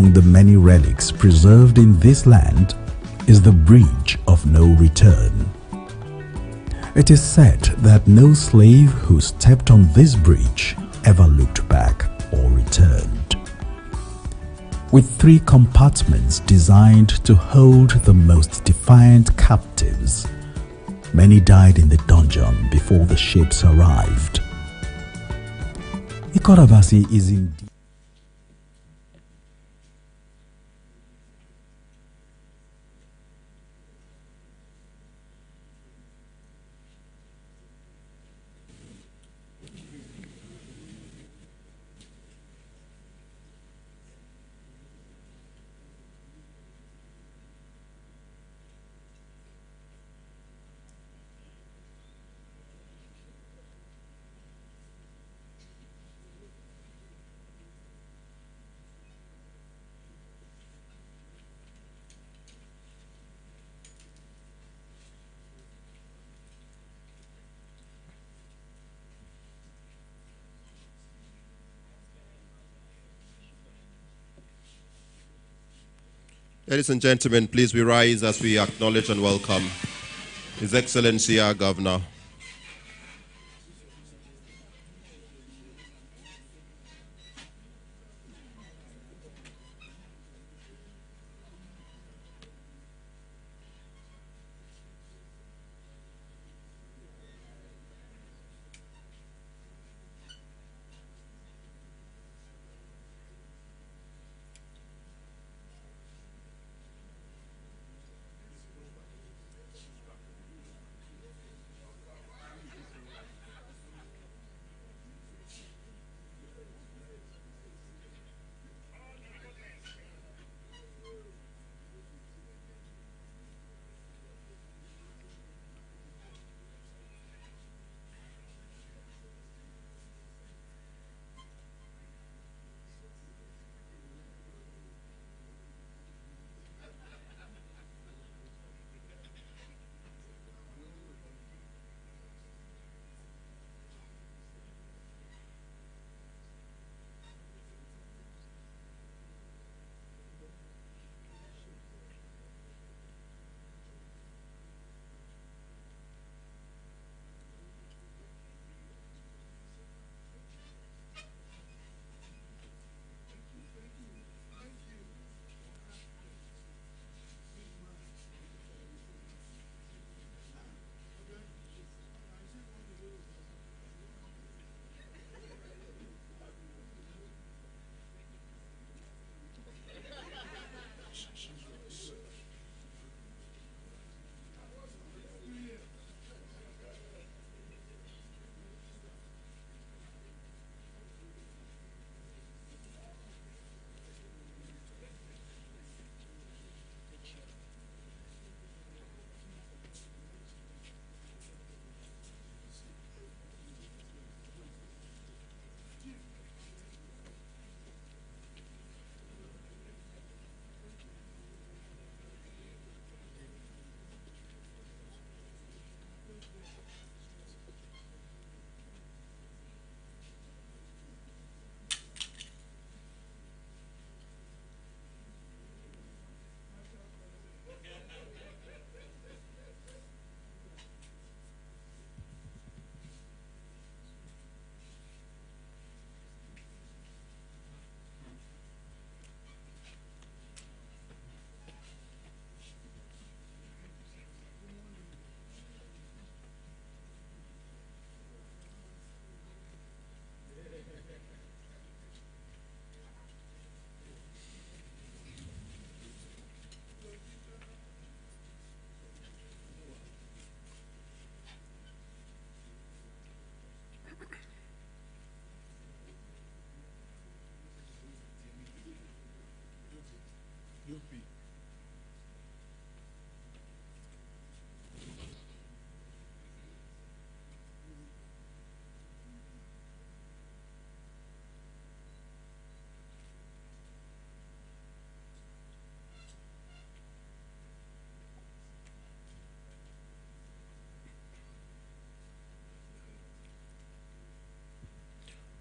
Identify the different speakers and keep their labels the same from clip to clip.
Speaker 1: Among the many relics preserved in this land is the Bridge of No Return. It is said that no slave who stepped on this bridge ever looked back or returned. With 3 compartments designed to hold the most defiant captives, many died in the dungeon before the ships arrived. Ikorabasi is indeed
Speaker 2: Ladies and gentlemen, please we rise as we acknowledge and welcome His Excellency our Governor.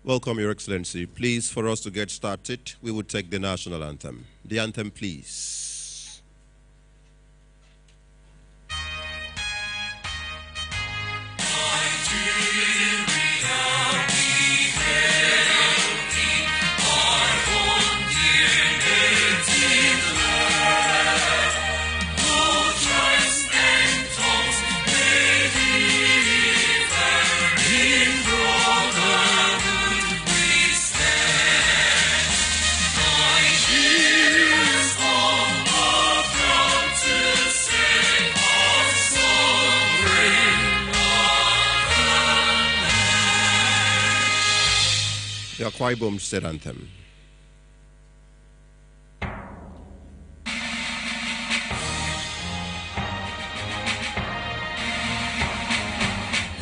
Speaker 2: Welcome, Your Excellency. Please, for us to get started, we would take the national anthem. The anthem, please. The Akwa Ibom State Anthem.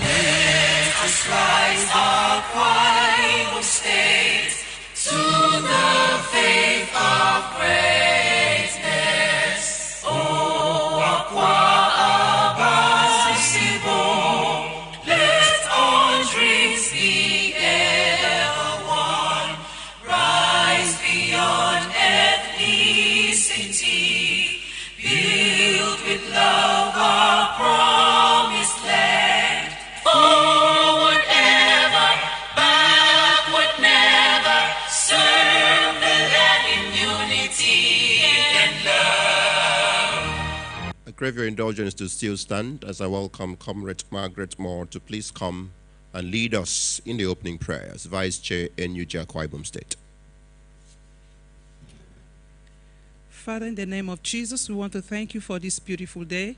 Speaker 3: Let us rise, Akwa Ibom State, to the faith of greatness. Oh, Akwa Abas Ibom, let all dreams be ever one. Rise beyond ethnicity, build with love our promised land. Forward ever, backward never, serve the land in unity and love.
Speaker 2: I crave your indulgence to still stand as I welcome Comrade Margaret Moore to please come and lead us in the opening prayer as Vice Chair NUJ Akwa Ibom State.
Speaker 4: Father, in the name of Jesus, we want to thank you for this beautiful day.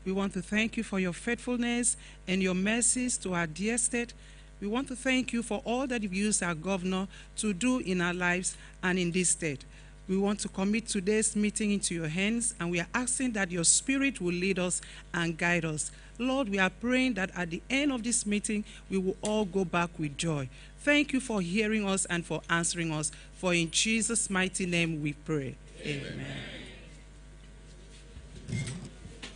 Speaker 4: We want to thank you for your faithfulness and your mercies to our dear state. We want to thank you for all that you've used our governor to do in our lives and in this state. We want to commit today's meeting into your hands, and we are asking that your spirit will lead us and guide us. Lord, we are praying that at the end of this meeting, we will all go back with joy. Thank you for hearing us and for answering us. For in Jesus' mighty name we pray. Amen.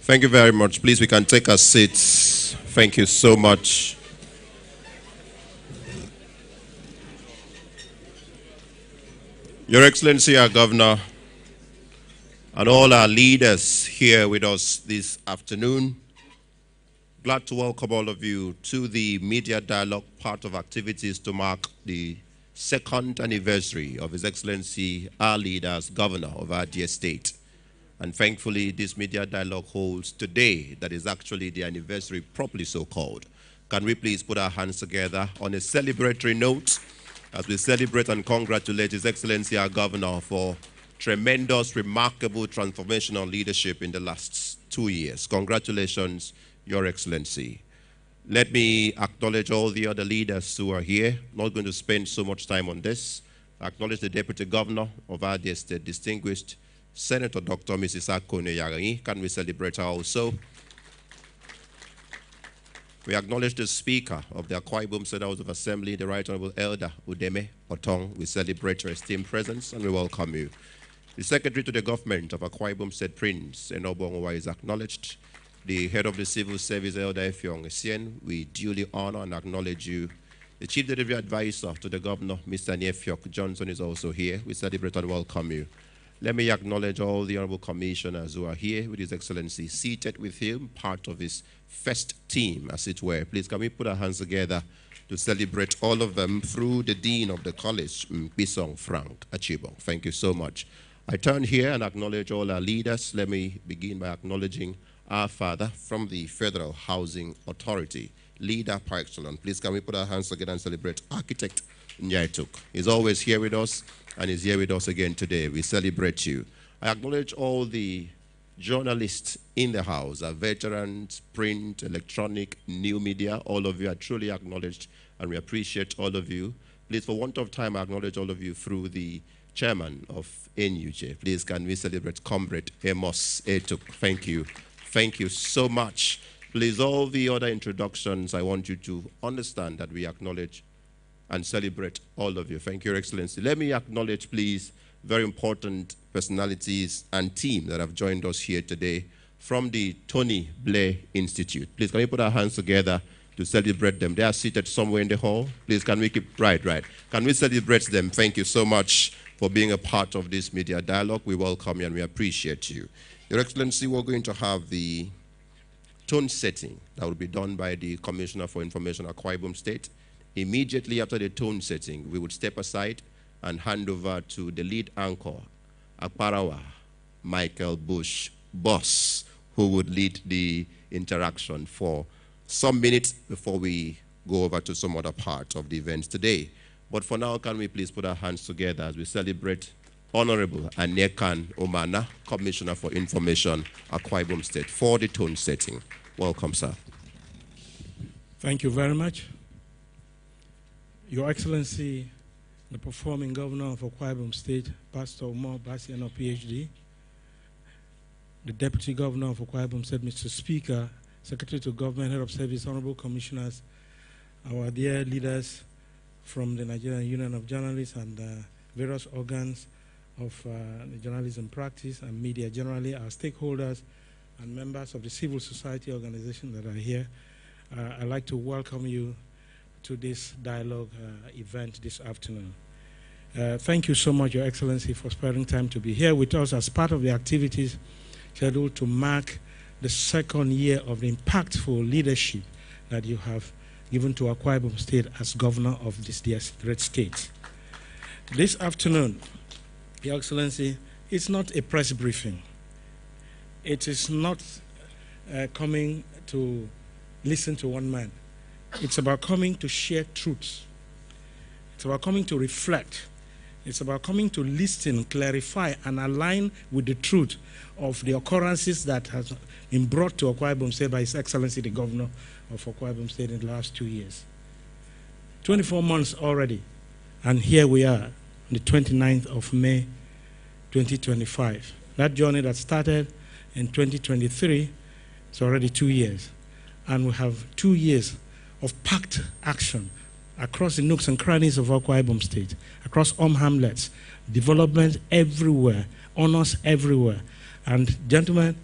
Speaker 2: Thank you very much. Please, we can take our seats. Thank you so much. Your Excellency, our Governor, and all our leaders here with us this afternoon, glad to welcome all of you to the media dialogue part of activities to mark the second anniversary of His Excellency, our leader as Governor of our dear state. And thankfully, this media dialogue holds today that is actually the anniversary properly so called. Can we please put our hands together on a celebratory note as we celebrate and congratulate His Excellency, our Governor, for tremendous, remarkable, transformational leadership in the last 2 years. Congratulations, Your Excellency. Let me acknowledge all the other leaders who are here. Not going to spend so much time on this. Acknowledge the Deputy Governor of our dear state, distinguished Senator Dr. Mrs. Akwa. Can we celebrate her also? We acknowledge the Speaker of the Akwa Ibom State House of Assembly, the Right Honorable Elder Udeme Otong. We celebrate your esteemed presence and we welcome you. The Secretary to the Government of Akwa Ibom State, Prince Eno is acknowledged. The Head of the Civil Service, Elder Effiong Essien, we duly honor and acknowledge you. The Chief Delivery Advisor to the Governor, Mr. Niefiok Johnson, is also here. We celebrate and welcome you. Let me acknowledge all the honorable commissioners who are here with His Excellency, seated with him, part of his first team, as it were. Please, can we put our hands together to celebrate all of them through the Dean of the College, Bisong Frank Achibong. Thank you so much. I turn here and acknowledge all our leaders. Let me begin by acknowledging our father from the Federal Housing Authority, leader par excellence. Please, can we put our hands together and celebrate Architect Nyaituk. He's always here with us, and he's here with us again today. We celebrate you. I acknowledge all the journalists in the house, our veterans, print, electronic, new media. All of you are truly acknowledged, and we appreciate all of you. Please, for want of time, I acknowledge all of you through the chairman of NUJ. Please, can we celebrate Comrade Amos Etuk? Thank you. Thank you so much. Please, all the other introductions, I want you to understand that we acknowledge and celebrate all of you. Thank you, Your Excellency. Let me acknowledge, please, very important personalities and team that have joined us here today from the Tony Blair Institute. Please, can we put our hands together to celebrate them. They are seated somewhere in the hall. Please, can we keep, right. Can we celebrate them? Thank you so much for being a part of this media dialogue. We welcome you and we appreciate you. Your Excellency, we're going to have the tone setting that will be done by the Commissioner for Information, Akwa Ibom State. Immediately after the tone setting, we would step aside and hand over to the lead anchor, Akparawa Michael Bush, boss, who would lead the interaction for some minutes before we go over to some other part of the event today. But for now, can we please put our hands together as we celebrate Honorable Anekan Omana, Commissioner for Information, Akwa Ibom State, for the tone setting. Welcome, sir.
Speaker 5: Thank you very much. Your Excellency, the performing Governor of Akwa Ibom State, Pastor Umo Eno, PhD, the Deputy Governor of Akwa Ibom State, Mr. Speaker, Secretary to Government, Head of Service, Honorable Commissioners, our dear leaders from the Nigerian Union of Journalists and various organs of the journalism practice and media generally, our stakeholders and members of the civil society organization that are here. I'd like to welcome you to this dialogue event this afternoon. Thank you so much, Your Excellency, for sparing time to be here with us as part of the activities scheduled to mark the second year of the impactful leadership that you have given to Akwa Ibom State as governor of this dear great state. This afternoon, Your Excellency, it's not a press briefing. It is not coming to listen to one man. It's about coming to share truths. It's about coming to reflect. It's about coming to listen, clarify, and align with the truth of the occurrences that has been brought to Akwa Ibom State by His Excellency, the Governor of Akwa Ibom State in the last 2 years. 24 months already, and here we are, the 29th of May, 2025. That journey that started in 2023, it's already 2 years. And we have 2 years of packed action across the nooks and crannies of Akwa Ibom State, across hamlets, development everywhere, honors everywhere. And gentlemen,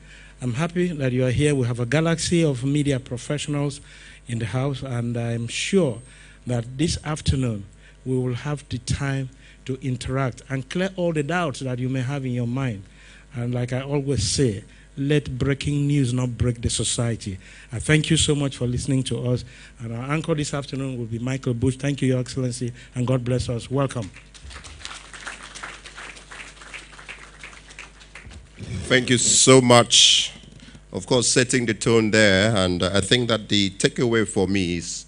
Speaker 5: I'm happy that you are here. We have a galaxy of media professionals in the house, and I'm sure that this afternoon we will have the time to interact and clear all the doubts that you may have in your mind. And like I always say, let breaking news not break the society. I thank you so much for listening to us. And our anchor this afternoon will be Michael Bush. Thank you, Your Excellency, and God bless us. Welcome.
Speaker 2: Thank you so much. Of course, setting the tone there, and I think that the takeaway for me is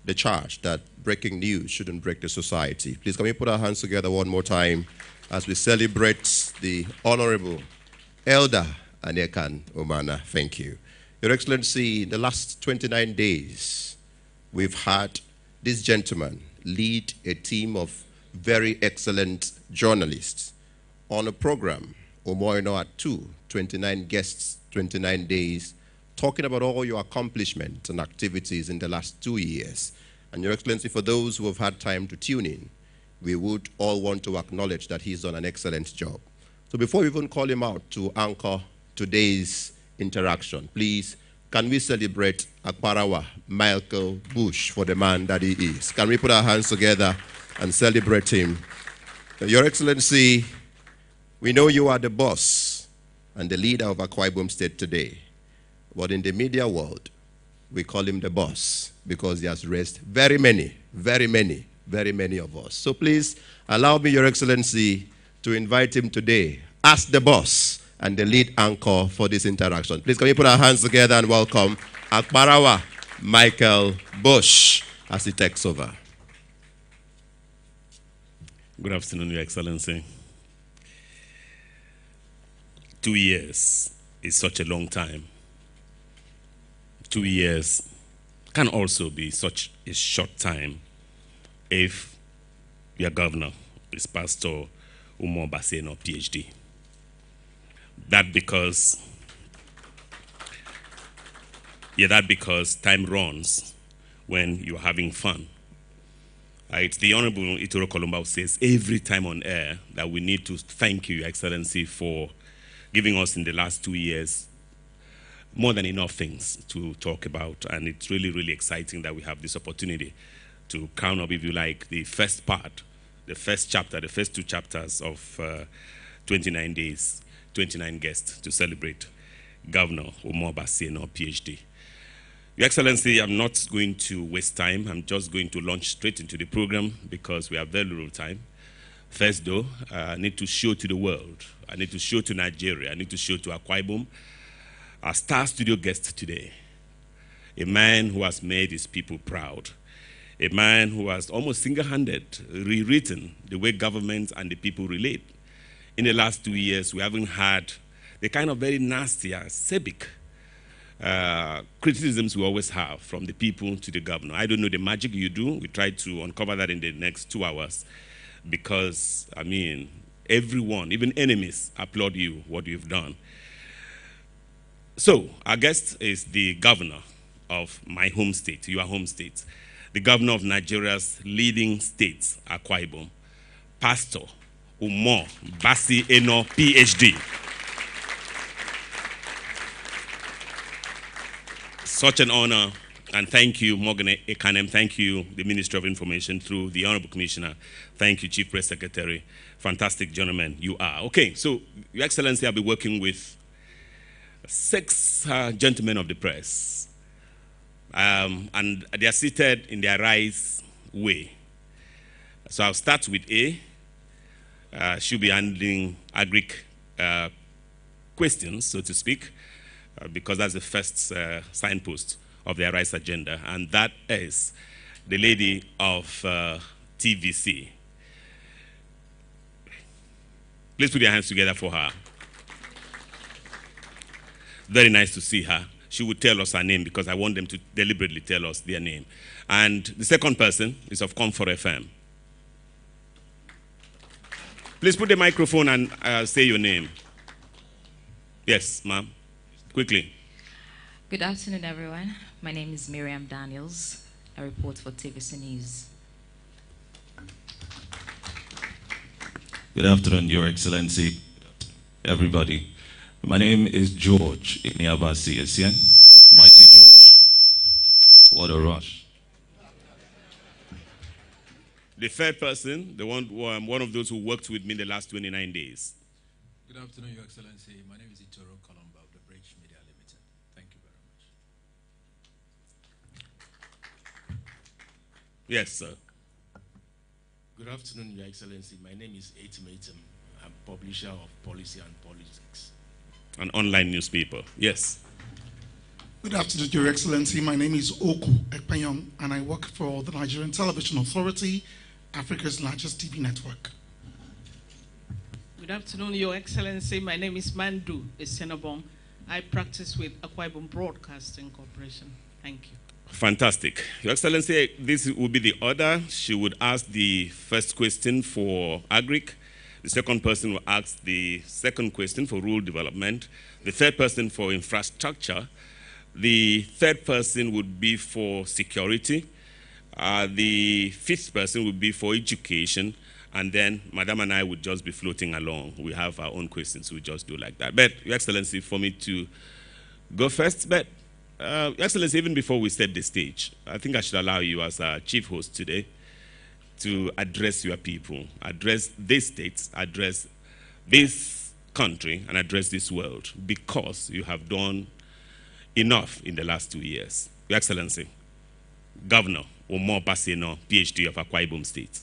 Speaker 2: the charge that breaking news shouldn't break the society. Please, can we put our hands together one more time as we celebrate the Honorable Elder Anekan Omana. Thank you. Your Excellency, in the last 29 days, we've had this gentleman lead a team of very excellent journalists on a program, Umo Eno at 29 guests, 29 days, talking about all your accomplishments and activities in the last 2 years. And Your Excellency, for those who have had time to tune in, we would all want to acknowledge that he's done an excellent job. So before we even call him out to anchor today's interaction, please, can we celebrate Akparawa Michael Bush for the man that he is? Can we put our hands together and celebrate him? Your Excellency, we know you are the boss and the leader of Akwa Ibom State today, but in the media world, we call him the boss because he has raised very many of us. So please, allow me, Your Excellency, to invite him today as the boss and the lead anchor for this interaction. Please, can we put our hands together and welcome Akparawa Michael Bush as he takes over.
Speaker 6: Good afternoon, Your Excellency. 2 years is such a long time. 2 years can also be such a short time if your governor is Pastor Umo Eno, PhD. That because time runs when you're having fun. It's the Honorable Itoro Kolumba who says every time on air that we need to thank you, Your Excellency, for giving us in the last 2 years more than enough things to talk about, and it's really, really exciting that we have this opportunity to crown up, if you like, the first part, the first chapter, the first 2 chapters of 29 days, 29 guests to celebrate Governor Umo Eno, PhD. Your Excellency, I'm not going to waste time. I'm just going to launch straight into the program because we have very little time. First, though, I need to show to the world, I need to show to Nigeria, I need to show to Akwa Ibom, our star studio guest today, a man who has made his people proud, a man who has almost single-handed rewritten the way government and the people relate. In the last 2 years, we haven't had the kind of very nasty, acerbic criticisms we always have from the people to the governor. I don't know the magic you do. We try to uncover that in the next 2 hours because, I mean, everyone, even enemies, applaud you, what you've done. So, our guest is the governor of my home state, your home state, the governor of Nigeria's leading state, Akwa Ibom, Pastor Umo Eno, PhD. Such an honor, and thank you, Morgan Ekanem, thank you, the Ministry of Information, through the Honorable Commissioner, thank you, Chief Press Secretary, fantastic gentlemen you are. Okay, so, Your Excellency, I'll be working with 6 gentlemen of the press, and they are seated in their right way. So I'll start with A. She'll be handling agric questions, so to speak, because that's the first signpost of their rights agenda, and that is the lady of TVC. Please put your hands together for her. Very nice to see her. She would tell us her name because I want them to deliberately tell us their name. And the second person is of Comfort FM. Please put the microphone and say your name. Yes, ma'am. Quickly.
Speaker 7: Good afternoon, everyone. My name is Miriam Daniels. I report for TVC News.
Speaker 8: Good afternoon, Your Excellency, everybody. My name is George Iniabasi Essien, Mighty George. What a rush.
Speaker 6: The third person, the one of those who worked with me the last 29 days.
Speaker 9: Good afternoon, Your Excellency. My name is Itoro Colomba of the Bridge Media Limited. Thank you very much.
Speaker 6: Yes, sir.
Speaker 10: Good afternoon, Your Excellency. My name is Etim Etim. I'm publisher of Policy and Politics.
Speaker 6: An online newspaper. Yes.
Speaker 11: Good afternoon, Your Excellency. My name is Oku Ekpanyong, and I work for the Nigerian Television Authority, Africa's largest TV network.
Speaker 12: Good afternoon, Your Excellency. My name is Mandu Esenobong. I practice with Akwa Ibom Broadcasting Corporation. Thank you.
Speaker 6: Fantastic. Your Excellency, this will be the order. She would ask the first question for agric. The second person will ask the second question for rural development. The third person for infrastructure. The third person would be for security. The fifth person would be for education. And then Madam and I would just be floating along. We have our own questions. We just do like that. But, Your Excellency, for me to go first, but Your Excellency, even before we set the stage, I think I should allow you as our chief host today to address your people, address this state, address this country, and address this world, because you have done enough in the last 2 years. Your Excellency, Governor Umo Eno, PhD of Akwa Ibom State.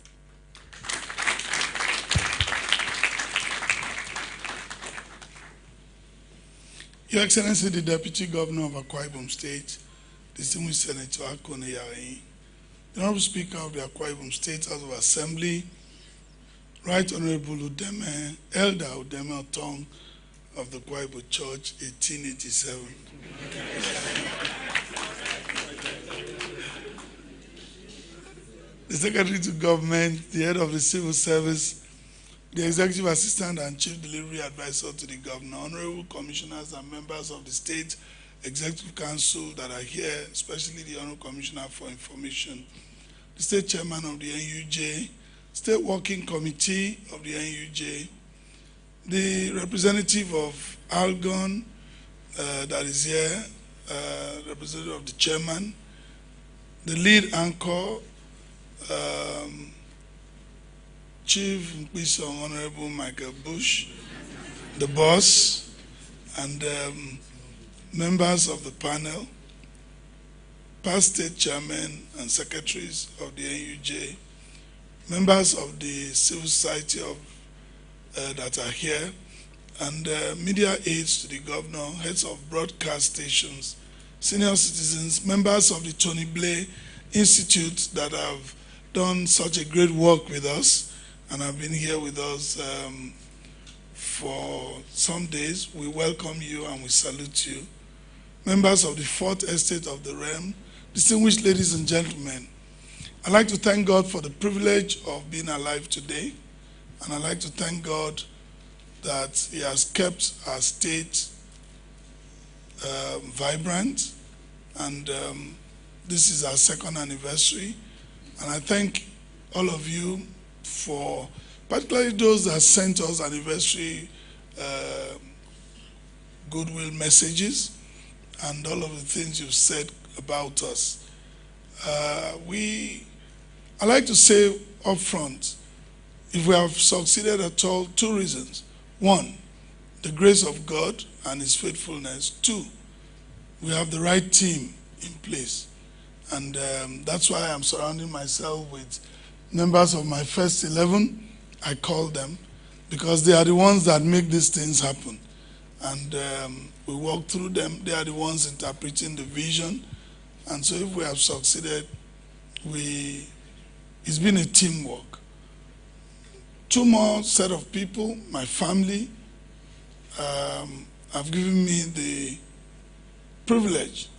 Speaker 13: Your Excellency, the Deputy Governor of Akwa Ibom State, distinguished Senator Akone Yarin, the Honorable Speaker of the Akwa Ibom State House of Assembly, Right Honorable Udeme, Elder Udeme Otong of the Akwa Ibom Church, 1887. The Secretary to Government, the Head of the Civil Service, the Executive Assistant and Chief Delivery Advisor to the Governor, Honorable Commissioners and members of the State Executive Council that are here, especially the Honorable Commissioner for Information, the State Chairman of the NUJ, State Working Committee of the NUJ, the representative of Algon, that is here, representative of the chairman, the lead anchor, Chief Mpisong Honorable Michael Bush, the boss, and members of the panel, past state chairmen and secretaries of the NUJ, members of the civil society that are here, and media aides to the governor, heads of broadcast stations, senior citizens, members of the Tony Blair Institute that have done such a great work with us and have been here with us for some days. We welcome you and we salute you. Members of the Fourth Estate of the Realm, distinguished ladies and gentlemen, I'd like to thank God for the privilege of being alive today, and I'd like to thank God that He has kept our state vibrant, and this is our second anniversary. And I thank all of you for, particularly those that sent us anniversary goodwill messages and all of the things you've said about us. I like to say up front, if we have succeeded at all, two reasons. One, the grace of God and His faithfulness. Two, we have the right team in place. And that's why I'm surrounding myself with members of my first 11, I call them, because they are the ones that make these things happen. And we walk through them. They are the ones interpreting the vision. And so if we have succeeded, it's been a teamwork. Two more set of people, my family, have given me the privilege.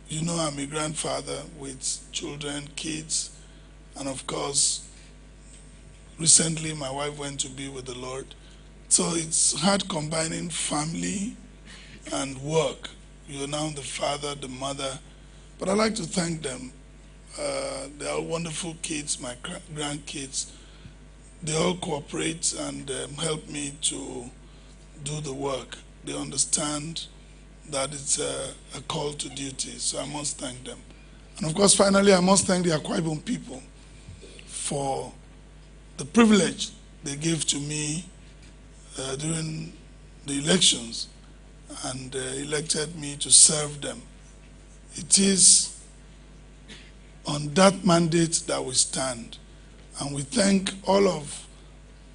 Speaker 13: You know, I'm a grandfather with children, kids, and of course, recently my wife went to be with the Lord. So it's hard combining family and work. You're now the father, the mother, but I'd like to thank them. They are wonderful kids, my grandkids. They all cooperate and help me to do the work. They understand that it's a call to duty, so I must thank them. And of course, finally, I must thank the Akwa Ibom people for the privilege they gave to me during the elections and elected me to serve them. It is on that mandate that we stand, and we thank all of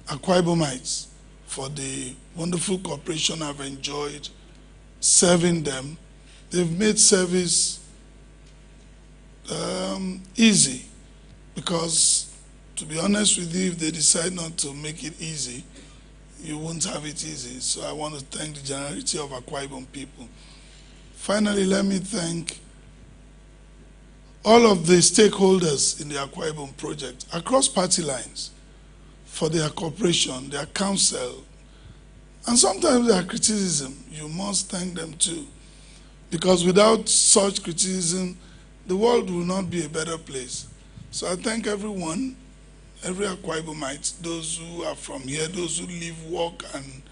Speaker 13: Akwa Ibomites for the wonderful cooperation I've enjoyed serving them. They've made service easy, because to be honest with you, if they decide not to make it easy, you won't have it easy. So I want to thank the generosity of Akwa Ibom people. Finally, let me thank all of the stakeholders in the Akwa Ibom project across party lines for their cooperation, their counsel, and sometimes their criticism. You must thank them too, because without such criticism, the world will not be a better place. So I thank everyone, every Akwa Ibomite, those who are from here, those who live, work, and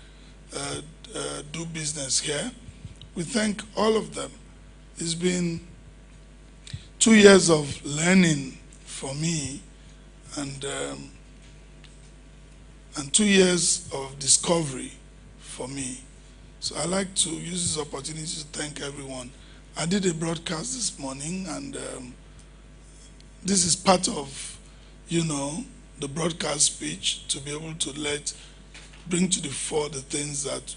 Speaker 13: do business here. We thank all of them. It's been 2 years of learning for me, and 2 years of discovery for me. So I like to use this opportunity to thank everyone. I did a broadcast this morning, and this is part of, the broadcast speech, to be able to bring to the fore the things that,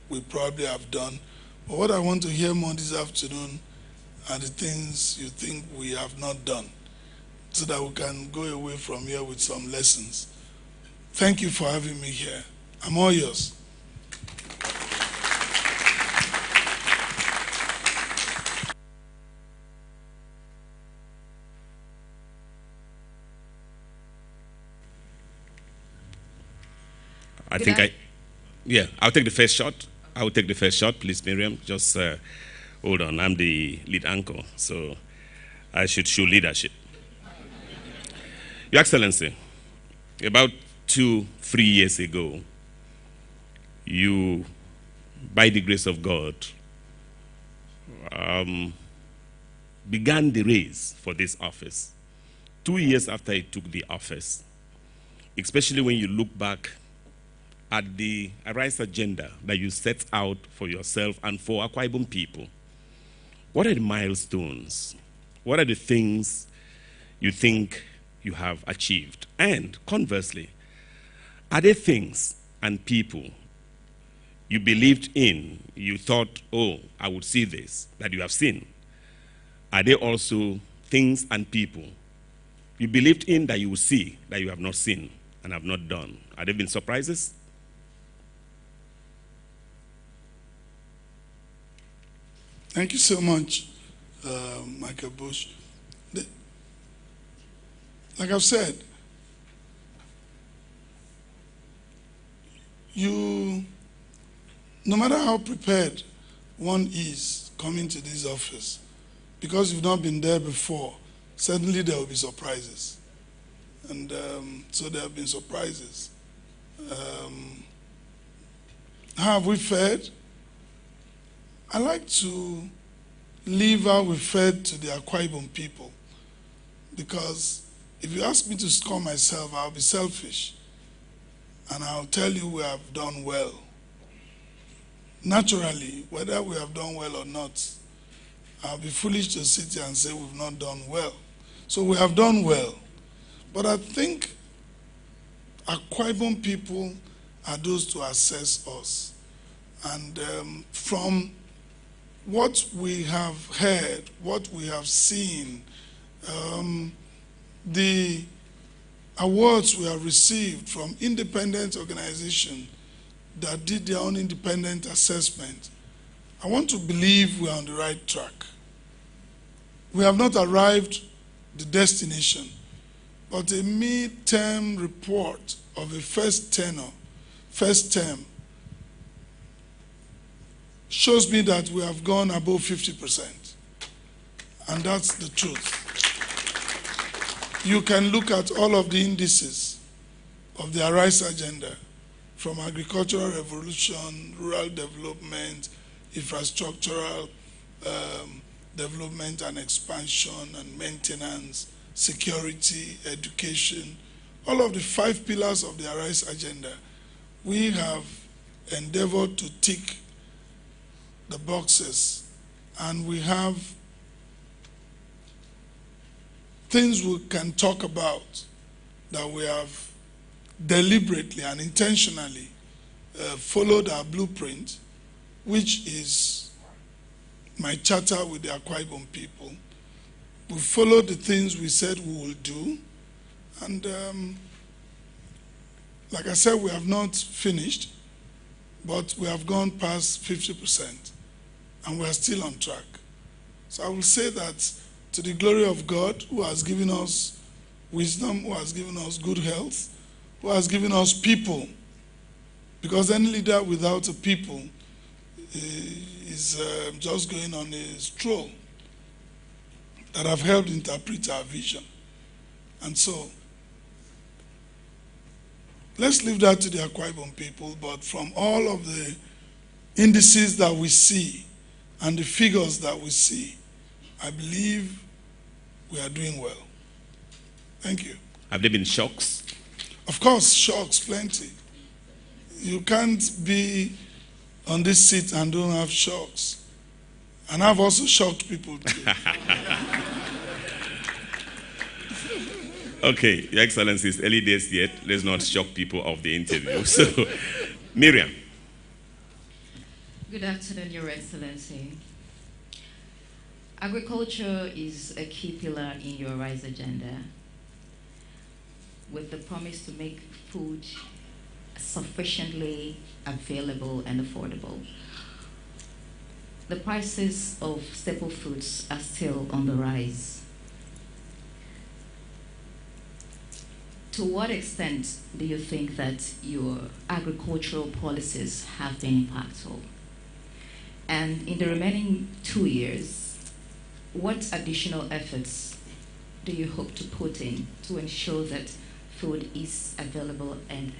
Speaker 13: we probably have done. But what I want to hear more this afternoon are the things you think we have not done, so that we can go away from here with some lessons. Thank you for having me here. I'm all yours.
Speaker 6: I'll take the first shot. I will take the first shot, please, Miriam. Just hold on. I'm the lead anchor, so I should show leadership. Your Excellency, about 2-3 years ago, you by the grace of God, began the race for this office 2 years after he took the office, especially when you look back at the Arise agenda that you set out for yourself and for Akwa Ibom people. What are the milestones? What are the things you think you have achieved? And conversely, are there things and people you believed in, you thought, oh, I would see this, that you have seen? Are there also things and people you believed in that you will see, that you have not seen and have not done? Are there been surprises?
Speaker 13: Thank you so much, Michael Bush. Like I've said, no matter how prepared one is coming to this office, because you've not been there before, certainly there will be surprises. And so there have been surprises. How have we fared? I like to leave how we fared to the Akwa Ibom people, because if you ask me to score myself, I'll be selfish. And I'll tell you we have done well. Naturally, whether we have done well or not, I'll be foolish to sit here and say we've not done well. So we have done well. But I think Akwa Ibom people are those to assess us. And from what we have heard, what we have seen, the awards we have received from independent organizations that did their own independent assessment, I want to believe we are on the right track. We have not arrived the destination, but a mid-term report of a first term, shows me that we have gone above 50%. And that's the truth. You can look at all of the indices of the Arise agenda, from agricultural revolution, rural development, infrastructural development and expansion and maintenance, security, education, all of the 5 pillars of the Arise agenda. We have endeavored to tick the boxes, and we have things we can talk about that we have deliberately and intentionally followed our blueprint, which is my charter with the Akwa Ibom people. We followed the things we said we will do, and like I said, we have not finished, but we have gone past 50%, and we are still on track. So I will say that to the glory of God, who has given us wisdom, who has given us good health, who has given us people, because any leader without a people is just going on a stroll, that have helped interpret our vision. And so, let's leave that to the Akwa Ibom people, but from all of the indices that we see and the figures that we see, I believe we are doing well. Thank you.
Speaker 6: Have there been shocks?
Speaker 13: Of course, shocks, plenty. You can't be on this seat and don't have shocks. And I've also shocked people too.
Speaker 6: Okay, Your Excellency, it's early days yet. Let's not shock people of the interview. So, Miriam.
Speaker 7: Good afternoon, Your Excellency. Agriculture is a key pillar in your RISE agenda, with the promise to make food sufficiently available and affordable. The prices of staple foods are still on the rise. To what extent do you think that your agricultural policies have been impactful? And in the remaining 2 years, what additional efforts do you hope to put in to ensure that food is available and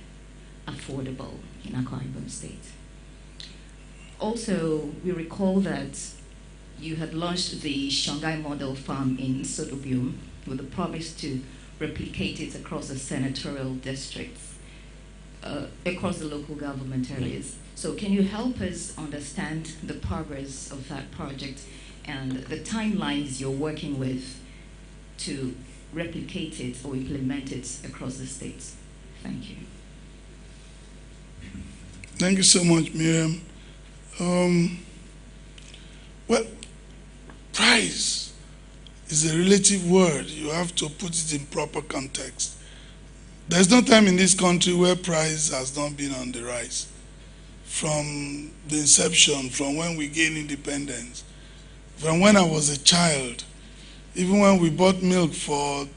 Speaker 7: affordable in Akwa Ibom State? Also, we recall that you had launched the Shanghai Model Farm in Ibom with the promise to replicate it across the senatorial districts, across the local government areas. So can you help us understand the progress of that project and the timelines you're working with to replicate it or implement it across the states? Thank you.
Speaker 13: Thank you so much, Miriam. Well, price is a relative word. You have to put it in proper context. There's no time in this country where price has not been on the rise. From the inception, from when we gained independence, from when I was a child, even when we bought milk for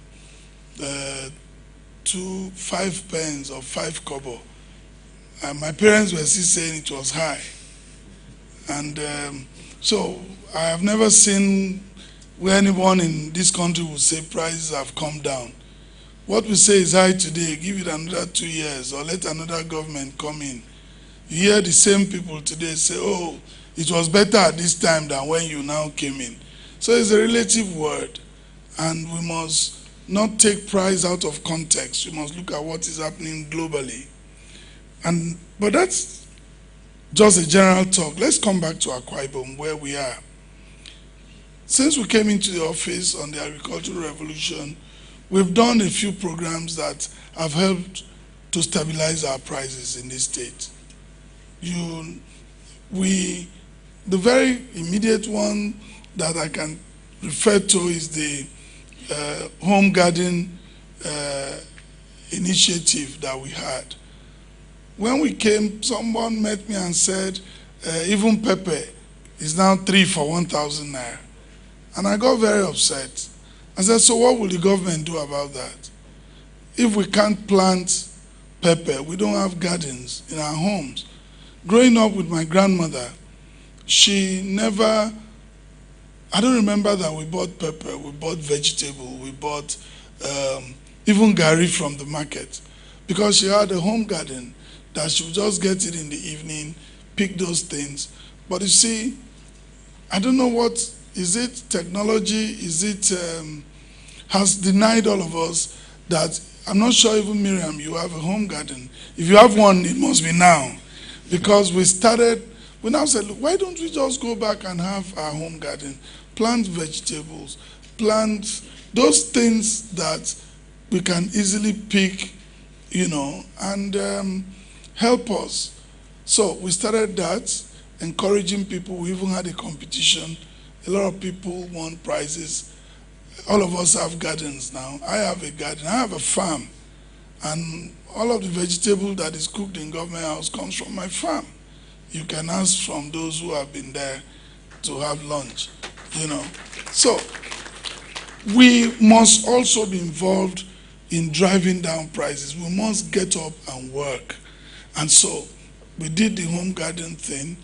Speaker 13: 5 pence or 5 kobo, my parents were still saying it was high. And so I have never seen where anyone in this country would say prices have come down. What we say is high today, give it another 2 years or let another government come in. You hear the same people today say, oh, it was better at this time than when you now came in. So it's a relative word, and we must not take price out of context. We must look at what is happening globally. But that's just a general talk. Let's come back to Akwa Ibom, where we are. Since we came into the office on the agricultural revolution, we've done a few programs that have helped to stabilize our prices in this state. The very immediate one that I can refer to is the home garden initiative that we had. When we came, someone met me and said, even pepper is now 3 for 1,000 naira. And I got very upset. I said, so what will the government do about that? If we can't plant pepper, we don't have gardens in our homes. Growing up with my grandmother, she never, I don't remember that we bought pepper, we bought vegetable, we bought even gari from the market, because she had a home garden that she would just get it in the evening, pick those things. But you see, I don't know what, is it technology, is it, has denied all of us that, I'm not sure even Miriam, you have a home garden. If you have one, it must be now. Because we now said, look, why don't we just go back and have our home garden, plant vegetables, plant those things that we can easily pick, and help us. So we started that, encouraging people. We even had a competition. A lot of people won prizes. All of us have gardens now. I have a garden. I have a farm. And all of the vegetable that is cooked in government house comes from my farm. You can ask from those who have been there to have lunch, So we must also be involved in driving down prices. We must get up and work. And so we did the home garden thing,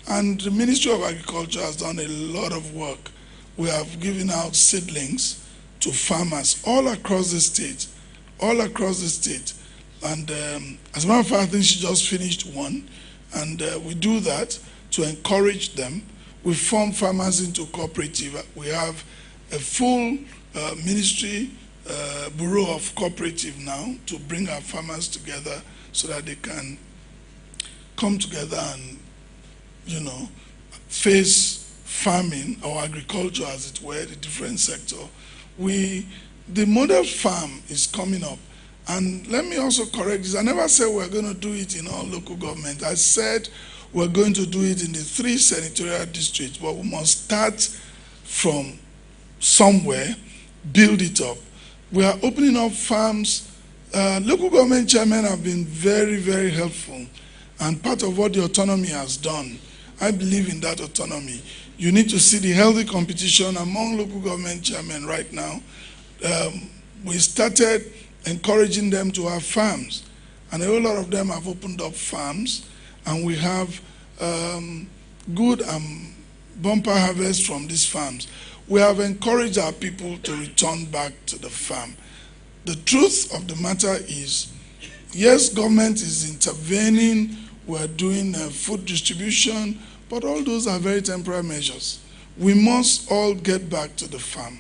Speaker 13: and the Ministry of Agriculture has done a lot of work. We have given out seedlings to farmers all across the state, And as a matter of fact, I think she just finished one. And we do that to encourage them. We form farmers into cooperative. We have a full ministry bureau of cooperative now to bring our farmers together so that they can come together and, face farming or agriculture, as it were, the different sector. The model farm is coming up. And let me also correct this. I never said we're going to do it in all local government. I said we're going to do it in the 3 senatorial districts, but we must start from somewhere, build it up. We are opening up farms. Local government chairmen have been very, very helpful. And part of what the autonomy has done, I believe in that autonomy. You need to see the healthy competition among local government chairmen right now. We started encouraging them to have farms. And a whole lot of them have opened up farms, and we have good bumper harvest from these farms. We have encouraged our people to return back to the farm. The truth of the matter is, yes, government is intervening. We're doing food distribution, But all those are very temporary measures. We must all get back to the farm.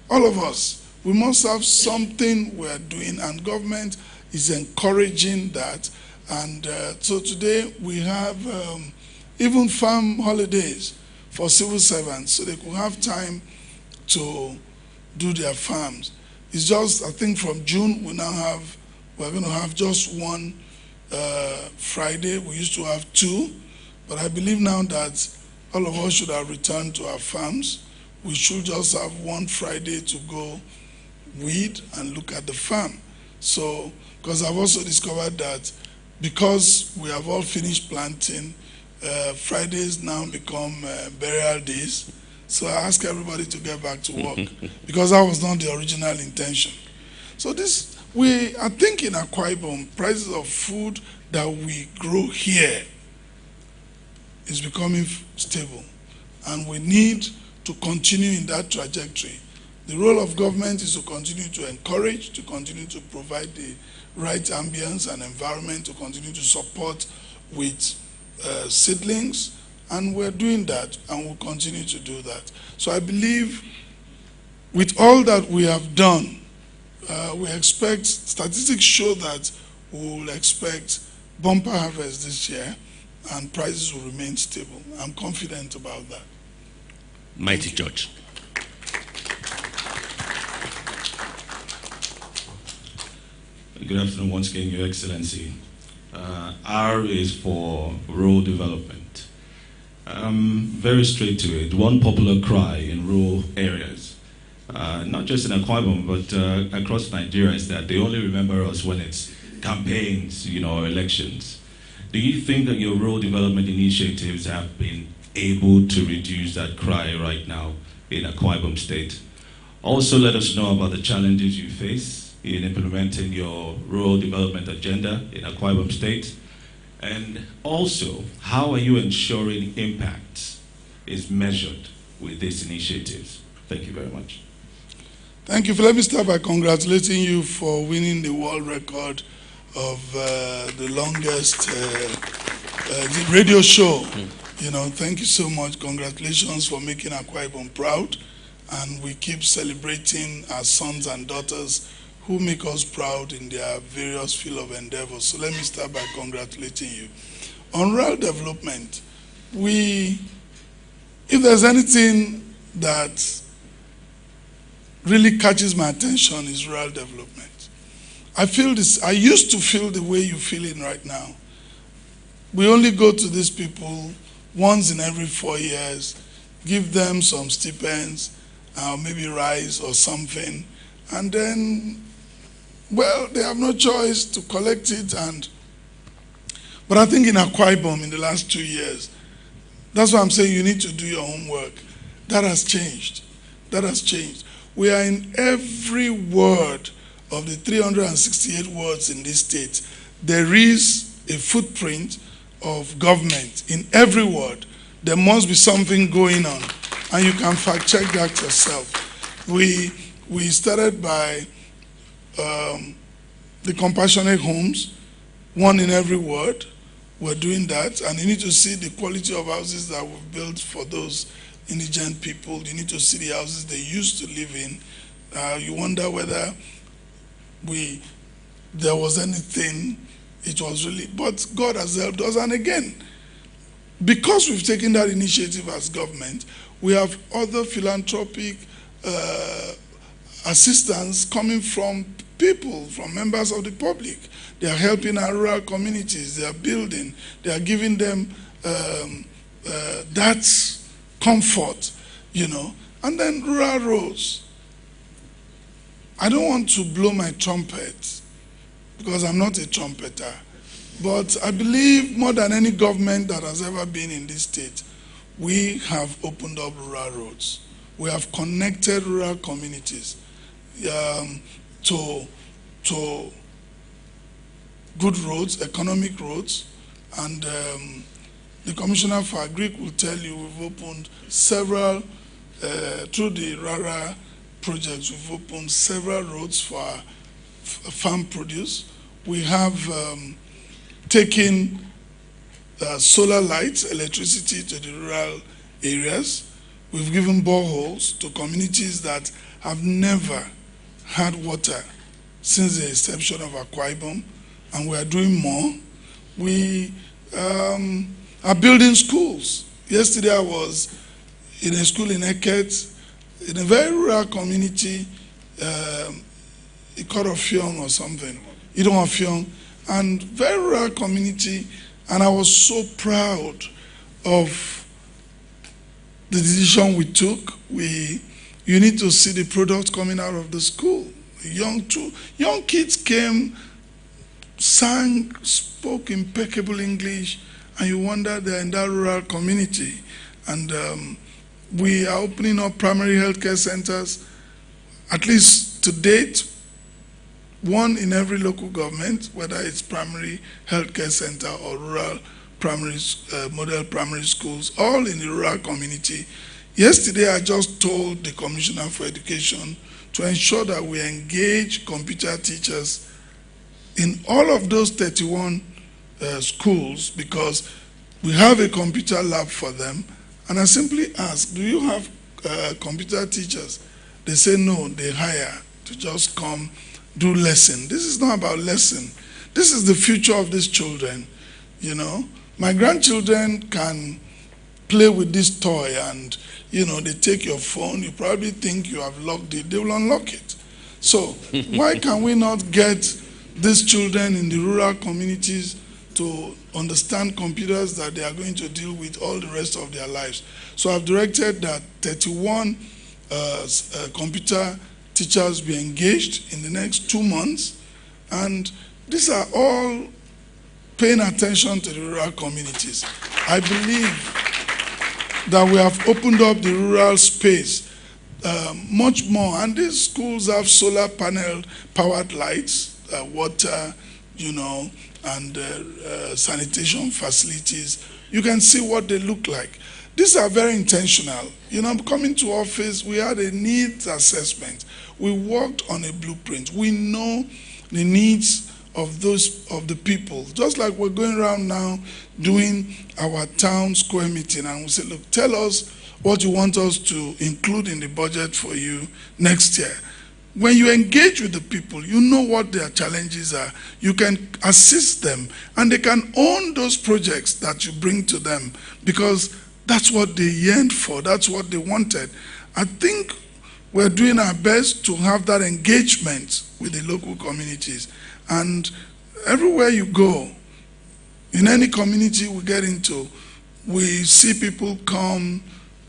Speaker 13: All of us, we must have something we are doing, and government is encouraging that. And so today we have even farm holidays for civil servants, so they could have time to do their farms. It's just, I think from June, we're going to have just one Friday. We used to have two, but I believe now that all of us should have returned to our farms. We should just have one Friday to go weed and look at the farm. So, because I've also discovered that because we have all finished planting, Fridays now become burial days. So I ask everybody to get back to work because that was not the original intention. So I think in Akwa Ibom, prices of food that we grow here is becoming stable, and we need to continue in that trajectory. The role of government is to continue to encourage, to continue to provide the right ambience and environment, to continue to support with seedlings, and we're doing that, and we'll continue to do that. So I believe with all that we have done, we expect, statistics show that we will expect bumper harvest this year, and prices will remain stable. I'm confident about that.
Speaker 6: Mighty Judge.
Speaker 8: Good afternoon once again, Your Excellency. R is for rural development. Very straight to it. One popular cry in rural areas, not just in Akwa Ibom, but across Nigeria, is that they only remember us when it's campaigns, or elections. Do you think that your rural development initiatives have been able to reduce that cry right now in Akwa Ibom State? Also, let us know about the challenges you face in implementing your rural development agenda in Akwa Ibom State. And also, how are you ensuring impact is measured with these initiatives? Thank you very much.
Speaker 13: Thank you. Let me start by congratulating you for winning the world record of the longest radio show. Thank you so much. Congratulations for making Akwa Ibom proud. And we keep celebrating our sons and daughters who make us proud in their various field of endeavors. So let me start by congratulating you. On rural development, if there's anything that really catches my attention is rural development. I used to feel the way you're feeling right now. We only go to these people once in every 4 years, give them some stipends, maybe rice or something, and then, well, they have no choice to collect it. But I think in Akwa Ibom in the last 2 years, that's why I'm saying you need to do your homework. That has changed. That has changed. We are in every word of the 368 words in this state. There is a footprint of government in every word. There must be something going on, and you can fact check that yourself. We started by the compassionate homes, one in every ward. We're doing that, and you need to see the quality of houses that we've built for those indigent people. You need to see the houses they used to live in. You wonder whether there was anything. It was really, but God has helped us. And again, because we've taken that initiative as government, we have other philanthropic assistance coming from people, from members of the public. They are helping our rural communities. They are building. They are giving them that comfort, And then rural roads. I don't want to blow my trumpet because I'm not a trumpeter. But I believe more than any government that has ever been in this state, we have opened up rural roads. We have connected rural communities to good roads, economic roads. And the Commissioner for Agric will tell you we've opened several, through the RARA projects, we've opened several roads for farm produce. We have taken solar lights, electricity to the rural areas. We've given boreholes to communities that have never had water since the inception of Akwa Ibom, and we are doing more. We are building schools. Yesterday I was in a school in Eket, in a very rural community, Ikorofion or something, Idomafion, and very rural community, and I was so proud of the decision we took. You need to see the product coming out of the school. Young kids came, sang, spoke impeccable English, and you wonder they're in that rural community. And we are opening up primary healthcare centers, at least to date, one in every local government, whether it's primary healthcare center or rural primary model primary schools, all in the rural community. Yesterday, I just told the Commissioner for Education to ensure that we engage computer teachers in all of those 31 schools, because we have a computer lab for them. And I simply ask, do you have computer teachers? They say no, they hire to just come do lesson. This is not about lesson. This is the future of these children, you know. My grandchildren can play with this toy and, you know, they take your phone. You probably think you have locked it. They will unlock it. So why can we not get these children in the rural communities to understand computers that they are going to deal with all the rest of their lives? So I've directed that 31 computer teachers be engaged in the next 2 months. And these are all paying attention to the rural communities. I believe that we have opened up the rural space much more. And these schools have solar panel powered lights, water, you know, and sanitation facilities. You can see what they look like. These are very intentional. You know, coming to office, we had a needs assessment. We worked on a blueprint. We know the needs of the people. Just like we're going around now doing our town square meeting, and we say, look, tell us what you want us to include in the budget for you next year. When you engage with the people, you know what their challenges are. You can assist them, and they can own those projects that you bring to them, because that's what they yearned for. That's what they wanted. I think we're doing our best to have that engagement with the local communities. And everywhere you go, in any community we get into, we see people come,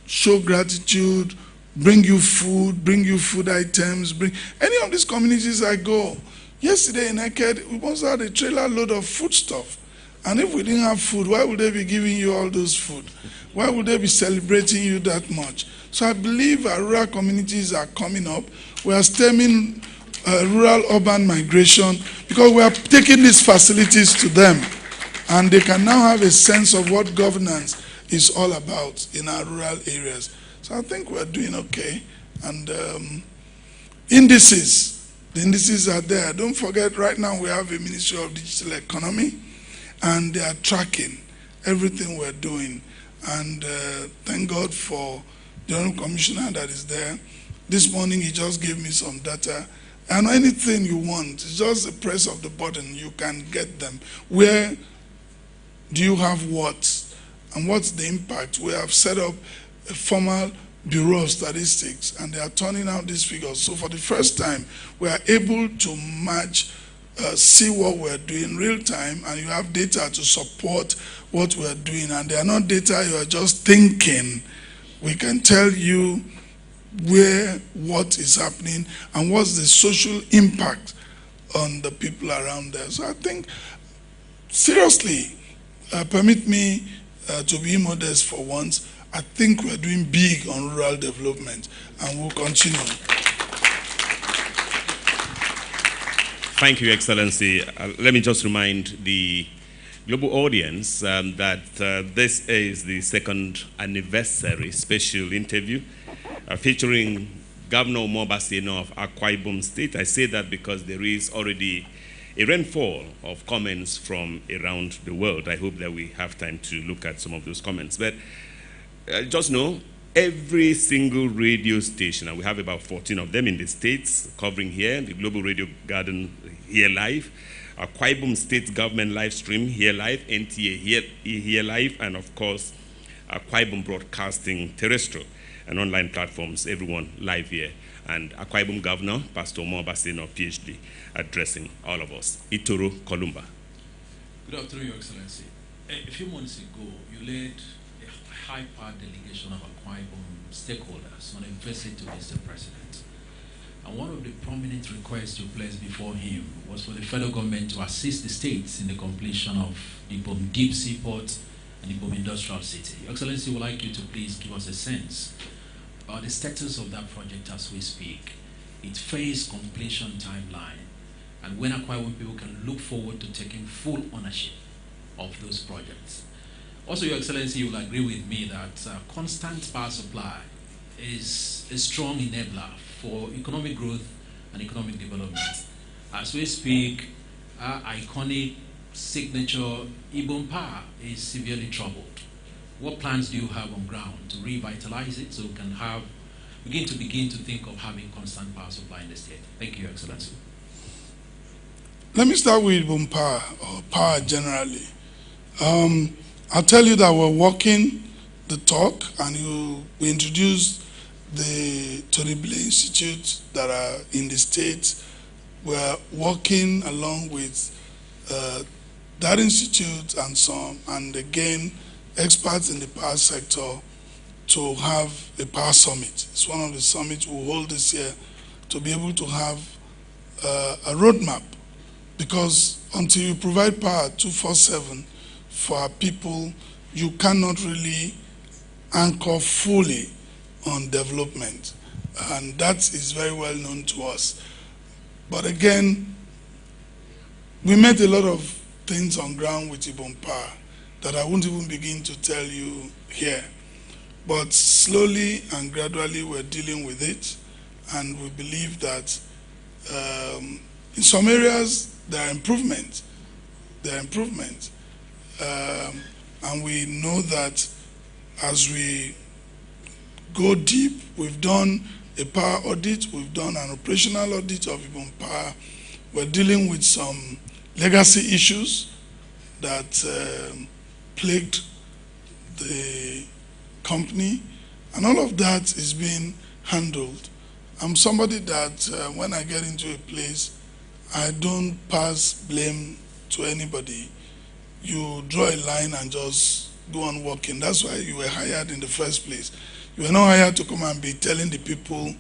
Speaker 13: show gratitude, bring you food items, bring any of these communities I go. Yesterday in Eket, we must have a trailer load of food stuff. And if we didn't have food, why would they be giving you all those food? Why would they be celebrating you that much? So I believe our rural communities are coming up. We are stemming rural-urban migration because we are taking these facilities to them. And they can now have a sense of what governance is all about in our rural areas. So I think we're doing okay. And indices, the indices are there. Don't forget, right now we have a Ministry of Digital Economy, and they are tracking everything we're doing. And thank God for the Honorable Commissioner that is there. This morning he just gave me some data. And anything you want, it's just the press of the button, you can get them. Where do you have what? And what's the impact? We have set up a formal Bureau of Statistics, and they are turning out these figures. So for the first time, we are able to match, see what we're doing in real time, and you have data to support what we're doing. And they are not data you are just thinking. We can tell you what is happening and what's the social impact on the people around there. So I think, seriously, permit me to be modest for once. I think we're doing big on rural development, and we'll continue.
Speaker 6: Thank you, Excellency. Let me just remind the global audience that this is the second anniversary special interview featuring Governor Umo Eno of Akwa Ibom State. I say that because there is already a rainfall of comments from around the world. I hope that we have time to look at some of those comments. But just know, every single radio station, and we have about 14 of them in the States, covering here, the Global Radio Garden here live, Akwa Ibom State Government live stream here live, NTA here live, and of course, Akwa Ibom Broadcasting terrestrial and online platforms, everyone live here. And Akwa Ibom Governor, Pastor Umo Eno, PhD, addressing all of us. Itoro Kolumba.
Speaker 9: Good afternoon, Your Excellency. A few months ago, you led a high-powered delegation of Akwa Ibom stakeholders on a visit to Mr. President. And one of the prominent requests you placed before him was for the federal government to assist the states in the completion of Ibom Deep Seaport and Ibom Industrial City. Your Excellency, would like you to please give us a sense about the status of that project as we speak, its phase completion timeline, and when Akwa Ibom people can look forward to taking full ownership of those projects. Also, Your Excellency, you will agree with me that constant power supply is a strong enabler for economic growth and economic development. As we speak, our iconic signature Ibom Power is severely troubled. What plans do you have on ground to revitalize it so we can begin to think of having constant power supply in the state? Thank you, Your Excellency.
Speaker 13: Let me start with Ibom Power, or power generally. I'll tell you that we're walking the talk, and we introduced the Toribile Institute that are in the state. We're working along with that institute and again, experts in the power sector to have a power summit. It's one of the summits we'll hold this year to be able to have a roadmap, because until you provide power 24/7 for our people, you cannot really anchor fully on development, and that is very well known to us. But again, we made a lot of things on ground with Ibom Power that I won't even begin to tell you here. But slowly and gradually we're dealing with it, and we believe that in some areas there are improvements. And we know that as we go deep, we've done a power audit, we've done an operational audit of Ibom Power. We're dealing with some legacy issues that plagued the company, and all of that is being handled. I'm somebody that when I get into a place, I don't pass blame to anybody. You draw a line and just go on working. That's why you were hired in the first place. You were not hired to come and be telling the people,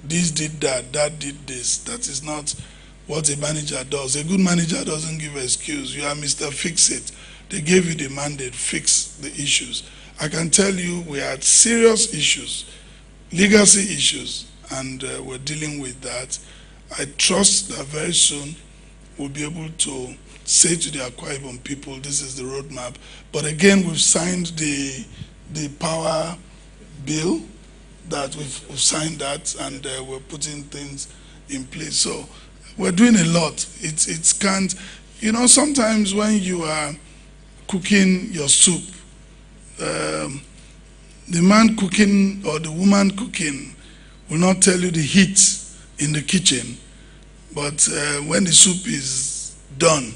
Speaker 13: this did that, that did this. That is not what a manager does. A good manager doesn't give an excuse. You are Mr. Fix-It. They gave you the mandate, fix the issues. I can tell you we had serious issues, legacy issues, and we're dealing with that. I trust that very soon we'll be able to say to the Akwa Ibom people, this is the roadmap. But again, we've signed the power bill, that we've signed that, and we're putting things in place. So we're doing a lot. It can't, you know, sometimes when you are cooking your soup, the man cooking or the woman cooking will not tell you the heat in the kitchen, but when the soup is done,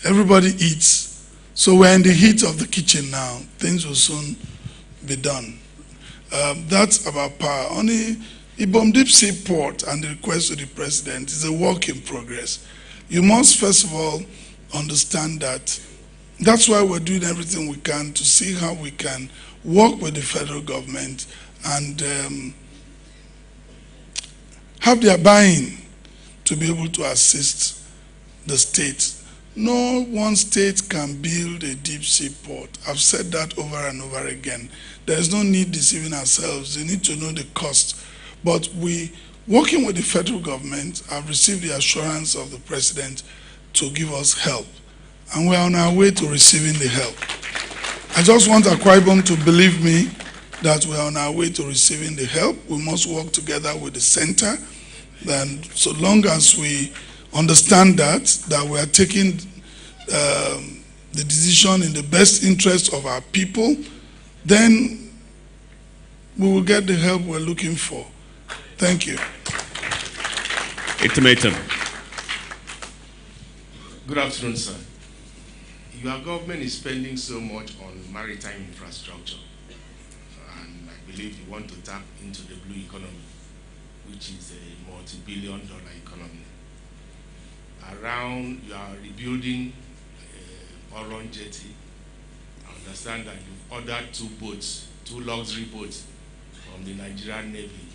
Speaker 13: everybody eats. So we're in the heat of the kitchen now. Things will soon be done. That's about power. Only Ibom Deep Sea Port and the request to the president is a work in progress. You must first of all understand that that's why we're doing everything we can to see how we can work with the federal government and have their buy-in to be able to assist the state. No one state can build a deep sea port. I've said that over and over again. There's no need deceiving ourselves. They need to know the cost. But we, working with the federal government, have received the assurance of the president to give us help. And we're on our way to receiving the help. I just want Akwa Ibom to believe me that we're on our way to receiving the help. We must work together with the center. And so long as we understand that we are taking the decision in the best interest of our people, then we will get the help we're looking for. Thank you.
Speaker 6: Ultimatum.
Speaker 10: Good afternoon, sir. Your government is spending so much on maritime infrastructure, and I believe you want to tap into the blue economy, which is a multi-billion-dollar economy. Around, you are rebuilding Oron Jetty. I understand that you've ordered 2 boats, 2 luxury boats from the Nigerian Navy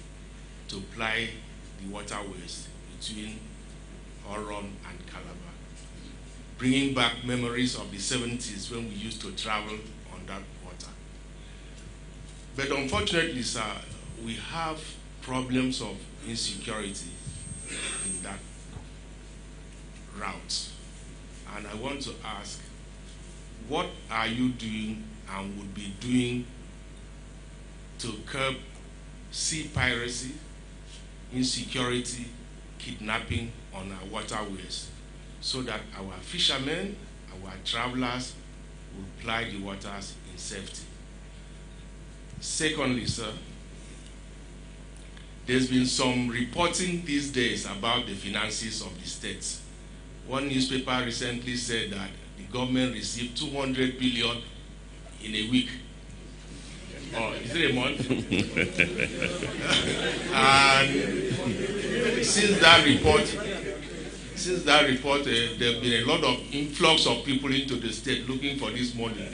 Speaker 10: to ply the waterways between Oron and Calabar, bringing back memories of the 70s when we used to travel on that water. But unfortunately, sir, we have problems of insecurity in that route. And I want to ask, what are you doing and would be doing to curb sea piracy, insecurity, kidnapping on our waterways, so that our fishermen, our travelers will ply the waters in safety? Secondly, sir, there's been some reporting these days about the finances of the states. One newspaper recently said that the government received 200 billion in a week. Or is it a month? And since that report, there have been a lot of influx of people into the state looking for this money.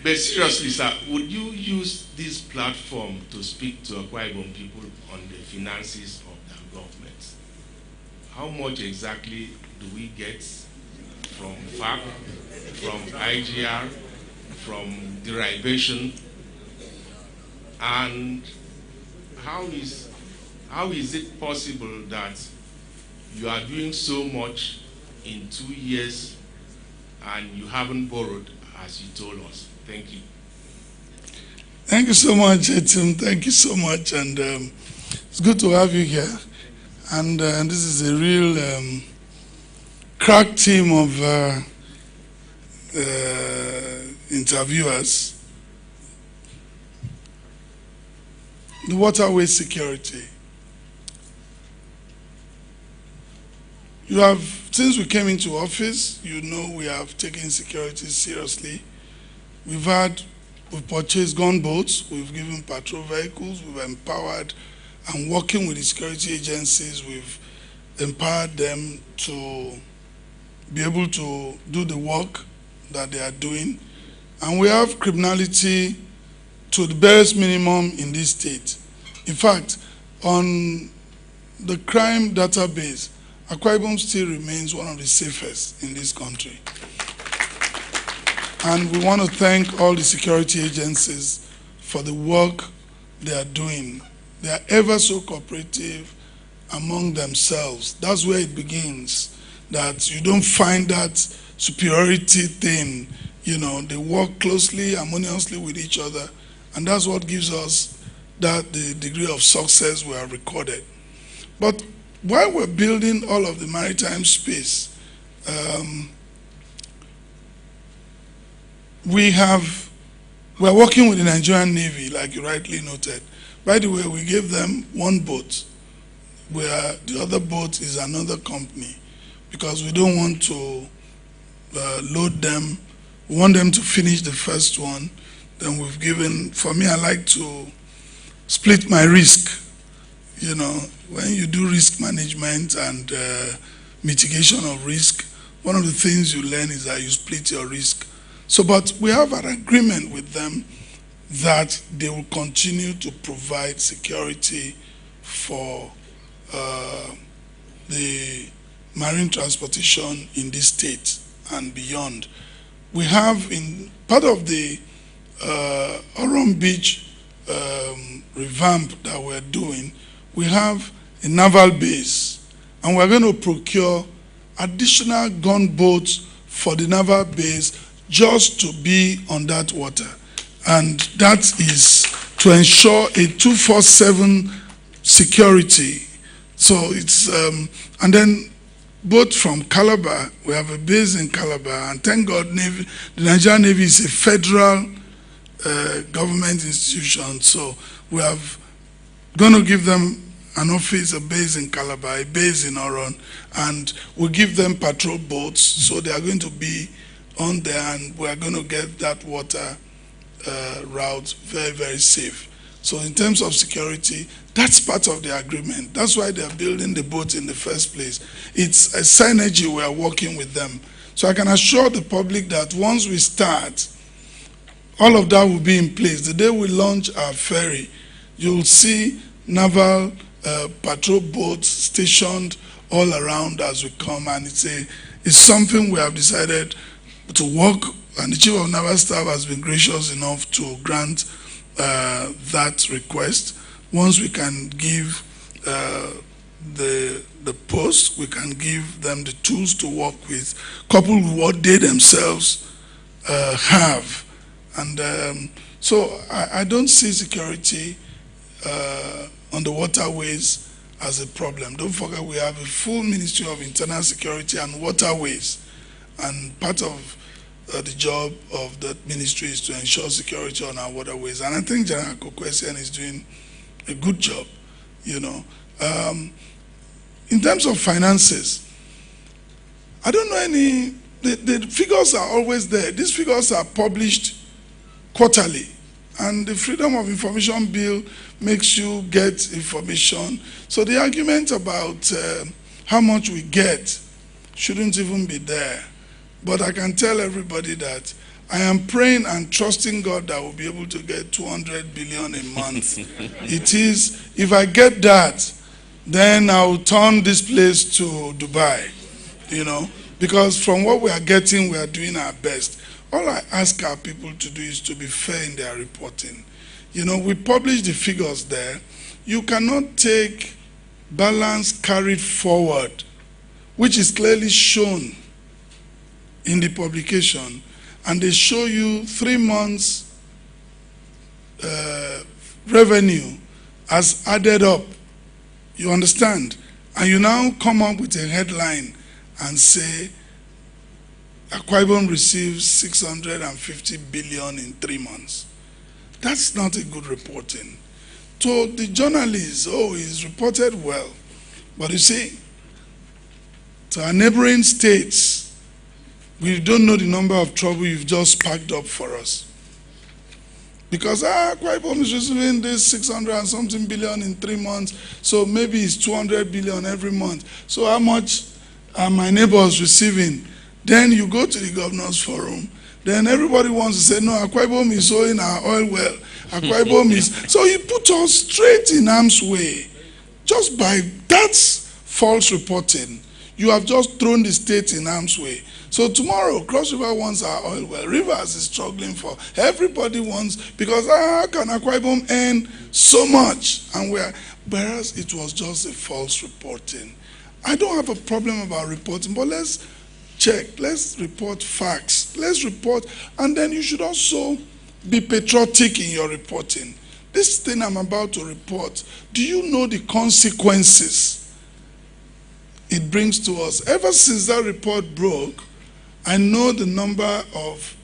Speaker 10: But seriously, sir, would you use this platform to speak to Akwa Ibom people on the finances of their government? How much exactly do we get from FAC, from IGR, from derivation, and how is it possible that you are doing so much in 2 years and you haven't borrowed as you told us? Thank you.
Speaker 13: Thank you so much, Tim. Thank you so much, and it's good to have you here. And this is a real crack team of interviewers. The waterway security. You have, since we came into office, you know we have taken security seriously. We've purchased gunboats, we've given patrol vehicles, we've empowered, and working with the security agencies, we've empowered them to be able to do the work that they are doing. And we have criminality to the barest minimum in this state. In fact, on the crime database, Akwa Ibom still remains one of the safest in this country. And we want to thank all the security agencies for the work they are doing. They are ever so cooperative among themselves. That's where it begins, that you don't find that superiority thing. You know, they work closely, harmoniously with each other, and that's what gives us that the degree of success we have recorded. But while we're building all of the maritime space, we're working with the Nigerian Navy, like you rightly noted. By the way, we gave them 1 boat, where the other boat is another company, because we don't want to load them. We want them to finish the first one. Then we've given, for me, I like to split my risk. You know, when you do risk management and mitigation of risk, one of the things you learn is that you split your risk. So, but we have an agreement with them that they will continue to provide security for the marine transportation in this state and beyond. We have, in part of the Oron Beach revamp that we're doing, we have a naval base, and we're going to procure additional gunboats for the naval base just to be on that water. And that is to ensure a 24/7 security So it's, and then both from Calabar, we have a base in Calabar, and thank God Navy, the Nigerian Navy is a federal government institution, so we have going to give them an office, a base in Calabar, a base in Oron, and we'll give them patrol boats, so they are going to be on there, and we are going to get that water route very, very safe. So in terms of security, that's part of the agreement. That's why they are building the boat in the first place. It's a synergy we are working with them. So I can assure the public that once we start, all of that will be in place. The day we launch our ferry, you'll see naval patrol boats stationed all around as we come, and it's something we have decided to work, and the Chief of Naval Staff has been gracious enough to grant that request. Once we can give the post, we can give them the tools to work with, coupled with what they themselves have. And so I don't see security on the waterways as a problem. Don't forget we have a full Ministry of Internal Security and Waterways, and part of the job of that ministry is to ensure security on our waterways. And I think General Kokwesian is doing a good job, you know. In terms of finances, I don't know any, the figures are always there. These figures are published quarterly, and the Freedom of Information Bill makes you get information. So the argument about how much we get shouldn't even be there. But I can tell everybody that I am praying and trusting God that we'll be able to get 200 billion a month. It is, if I get that, then I'll turn this place to Dubai, you know, because from what we are getting, we are doing our best. All I ask our people to do is to be fair in their reporting. You know, we publish the figures there. You cannot take balance carried forward, which is clearly shown in the publication, and they show you 3 months revenue as added up. You understand? And you now come up with a headline and say, Akwa Ibom receives 650 billion in 3 months. That's not a good reporting. So the journalists, oh, he's reported well. But you see, to our neighboring states, we don't know the number of trouble you've just packed up for us. Because Akwa Ibom is receiving this 600 and something billion in 3 months, so maybe it's 200 billion every month. So how much are my neighbors receiving? Then you go to the governor's forum, then everybody wants to say, no, Akwa Ibom is owing our oil well. Akwa Ibom is... So he put us straight in harm's way. Just by... That's false reporting. You have just thrown the state in harm's way. So tomorrow, Cross River wants our oil well. Rivers is struggling for. Everybody wants, because how can Akwa Ibom earn so much? And whereas it was just a false reporting. I don't have a problem about reporting, but let's check. Let's report facts. Let's report. And then you should also be patriotic in your reporting. This thing I'm about to report, do you know the consequences it brings to us? Ever since that report broke, I know the number of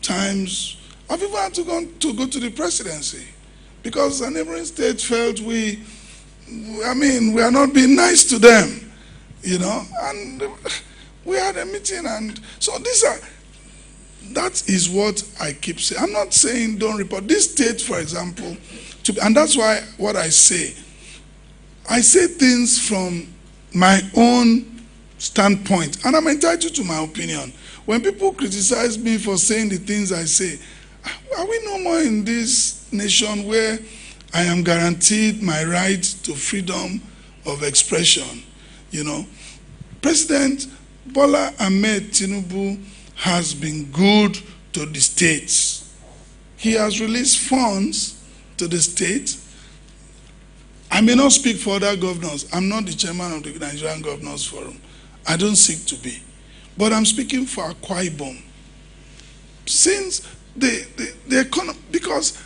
Speaker 13: times I've even had to go to the presidency because a neighboring state felt we are not being nice to them, you know, and we had a meeting, and so that is what I keep saying. I'm not saying don't report. This state, for example, and that's why what I say things from my own standpoint, and I'm entitled to my opinion. When people criticize me for saying the things I say, are we no more in this nation where I am guaranteed my right to freedom of expression? You know, President Bola Ahmed Tinubu has been good to the states. He has released funds to the state. I may not speak for other governors. I'm not the chairman of the Nigerian Governors Forum. I don't seek to be. But I'm speaking for Akwa Ibom. Since the economy, because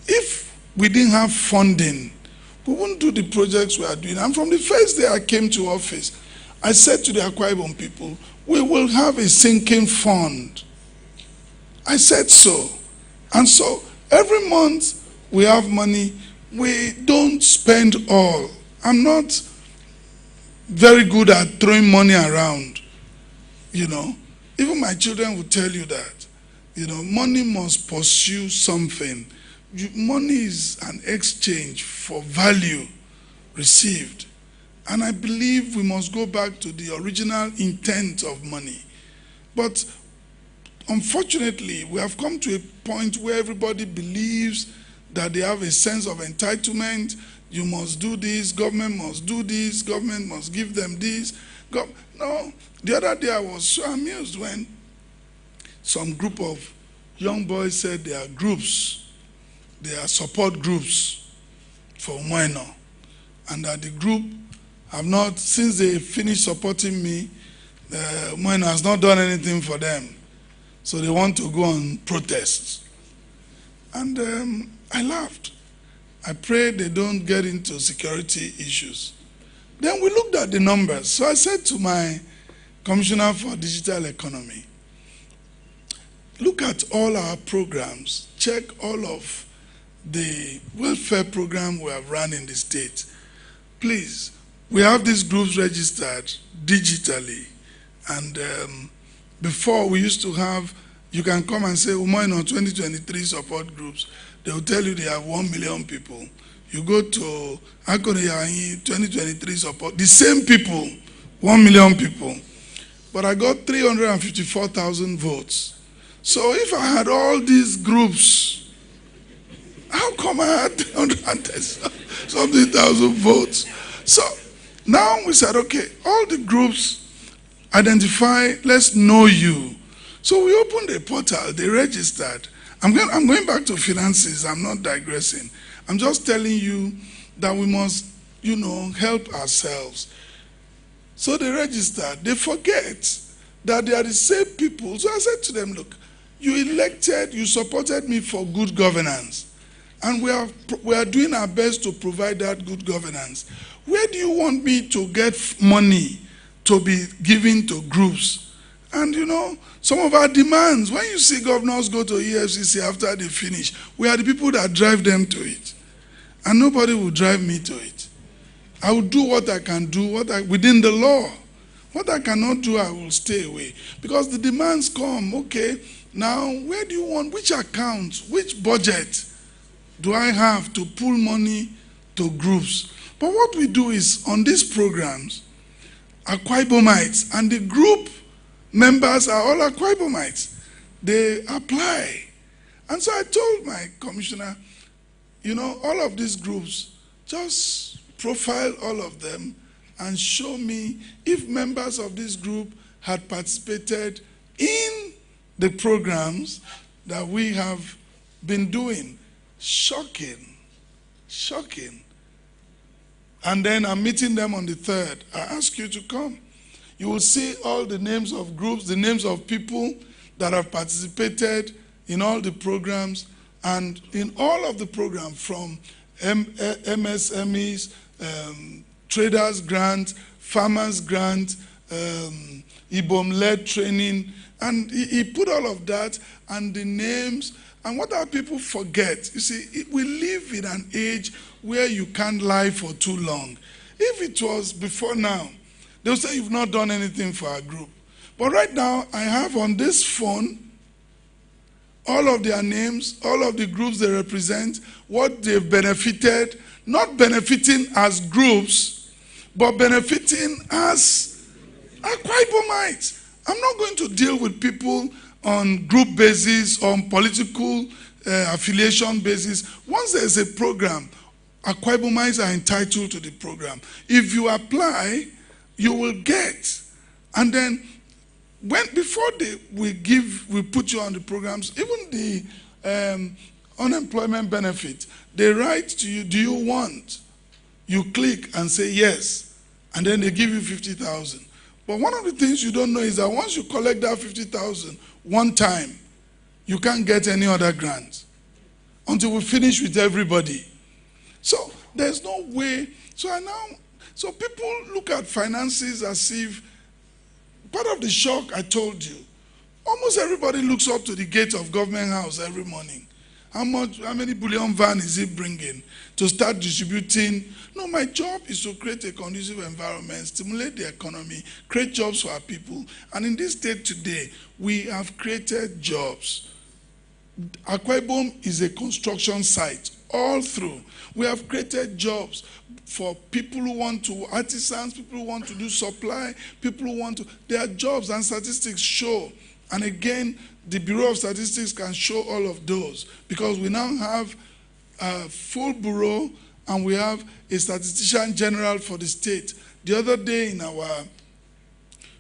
Speaker 13: if we didn't have funding, we won't do the projects we are doing. And from the first day I came to office, I said to the Akwa Ibom people, we will have a sinking fund. I said so. And so every month we have money. We don't spend all. I'm not very good at throwing money around. Even my children will tell you that. Money must pursue something. Money is an exchange for value received. And I believe we must go back to the original intent of money. But unfortunately, we have come to a point where everybody believes that they have a sense of entitlement. You must do this, government must do this, government must give them this. No, the other day I was so amused when some group of young boys said they are groups, they are support groups for Umo Eno, and that the group have not, since they finished supporting me, Umo Eno has not done anything for them. So they want to go on protests. And I laughed. I prayed they don't get into security issues. Then we looked at the numbers. So I said to my Commissioner for Digital Economy, look at all our programs, check all of the welfare program we have run in the state. Please, we have these groups registered digitally. And before we used to have, you can come and say, Umo Eno 2023 support groups. They will tell you they have 1 million people. You go to Akwa 2023 support, the same people, 1 million people. But I got 354,000 votes. So if I had all these groups, how come I had 300-something thousand votes? So now we said, okay, all the groups identify, let's know you. So we opened a portal, they registered. I'm going back to finances, I'm not digressing. I'm just telling you that we must, help ourselves. So they registered. They forget that they are the same people. So I said to them, look, you supported me for good governance. And we are doing our best to provide that good governance. Where do you want me to get money to be given to groups? And some of our demands, when you see governors go to EFCC after they finish, we are the people that drive them to it. And nobody will drive me to it. I will do what I can do, within the law. What I cannot do, I will stay away. Because the demands come, okay, now where do you want, which account, which budget do I have to pull money to groups? But what we do is, on these programs, Akwa Ibomites, and the group members are all Akwa Ibomites. They apply. And so I told my commissioner, all of these groups, just profile all of them and show me if members of this group had participated in the programs that we have been doing. Shocking. Shocking. And then I'm meeting them on the 3rd. I ask you to come. You will see all the names of groups, the names of people that have participated in all the programs, and in all of the programs, from MSMEs, Traders Grant, Farmers Grant, Ibom-led training, and he put all of that and the names. And what our people forget, you see, we live in an age where you can't lie for too long. If it was before now, they'll say you've not done anything for our group. But right now, I have on this phone all of their names, all of the groups they represent, what they've benefited, not benefiting as groups, but benefiting as Akwa Ibomites. I'm not going to deal with people on group basis, on political affiliation basis. Once there's a program, Akwa Ibomites are entitled to the program. If you apply, you will get. And then before we put you on the programs, even the unemployment benefit, they write to you, do you want? You click and say yes, and then they give you 50,000. But one of the things you don't know is that once you collect that 50,000 one time, you can't get any other grant until we finish with everybody. So There's no way. So people look at finances as if, part of the shock I told you, almost everybody looks up to the gate of government house every morning. How many bullion van is he bringing to start distributing? No, my job is to create a conducive environment, stimulate the economy, create jobs for our people. And in this state today, we have created jobs. Akwa Ibom is a construction site all through. We have created jobs for people who want to, artisans, people who want to do supply, people who want to, there are jobs, and statistics show. And again, the Bureau of Statistics can show all of those, because we now have a full bureau and we have a statistician general for the state. The other day in our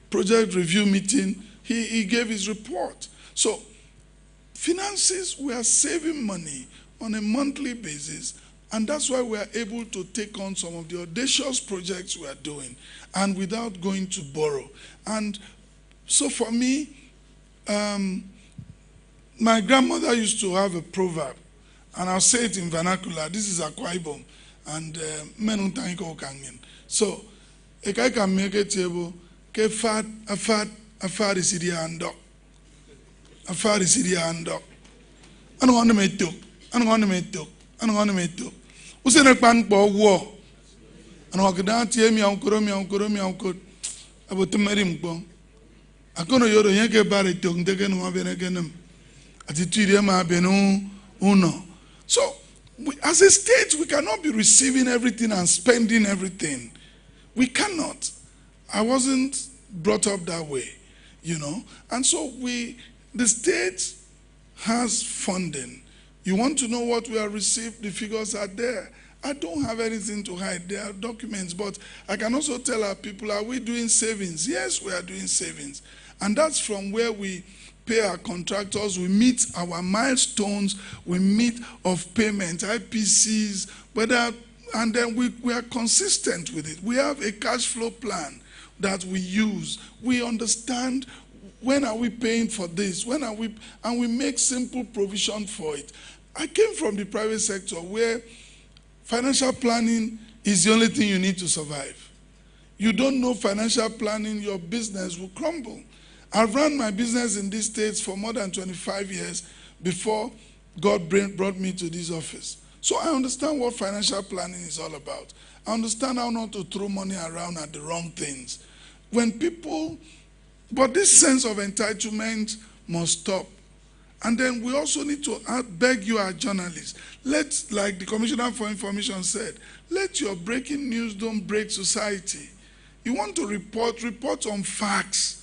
Speaker 13: project review meeting, he gave his report. So finances, we are saving money on a monthly basis, and that's why we are able to take on some of the audacious projects we are doing, and without going to borrow. And so for me, my grandmother used to have a proverb, and I'll say it in vernacular. This is Akwa Ibom, and menun tanko kangin. So, ekai kan make table ke afad isidi ando, afad isidi ando. Anu anu meto, anu anu meto, anu anu meto. Usene pan po wo. Anu akada tie mi ankoro. Abotumeri mpo. Akono yoro yeke bare to ndeke no abenekenem. Attitude ma benu uno. So, as a state, we cannot be receiving everything and spending everything. We cannot. I wasn't brought up that way, you know. And so the state has funding. You want to know what we have received? The figures are there. I don't have anything to hide. There are documents. But I can also tell our people, are we doing savings? Yes, we are doing savings. And that's from where we pay our contractors, we meet our milestones, we meet of payment, IPCs, and then we are consistent with it. We have a cash flow plan that we use. We understand when are we paying for this, and we make simple provision for it. I came from the private sector where financial planning is the only thing you need to survive. You don't know financial planning, your business will crumble. I've run my business in these states for more than 25 years before God brought me to this office. So I understand what financial planning is all about. I understand how not to throw money around at the wrong things. But this sense of entitlement must stop. And then we also need to beg you as journalists, like the Commissioner for Information said, let your breaking news don't break society. You want to report on facts,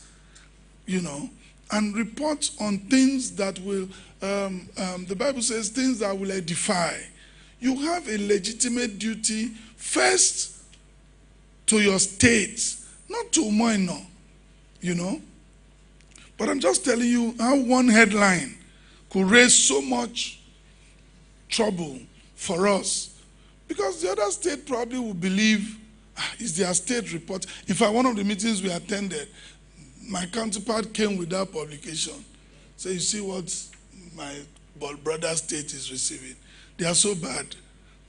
Speaker 13: you know, and report on things that will, the Bible says, things that will edify. You have a legitimate duty first to your state, not to Umo Eno, you know. But I'm just telling you how one headline could raise so much trouble for us, because the other state probably will believe it's their state report. In fact, one of the meetings we attended, my counterpart came with that publication. So you see what my brother state is receiving. They are so bad.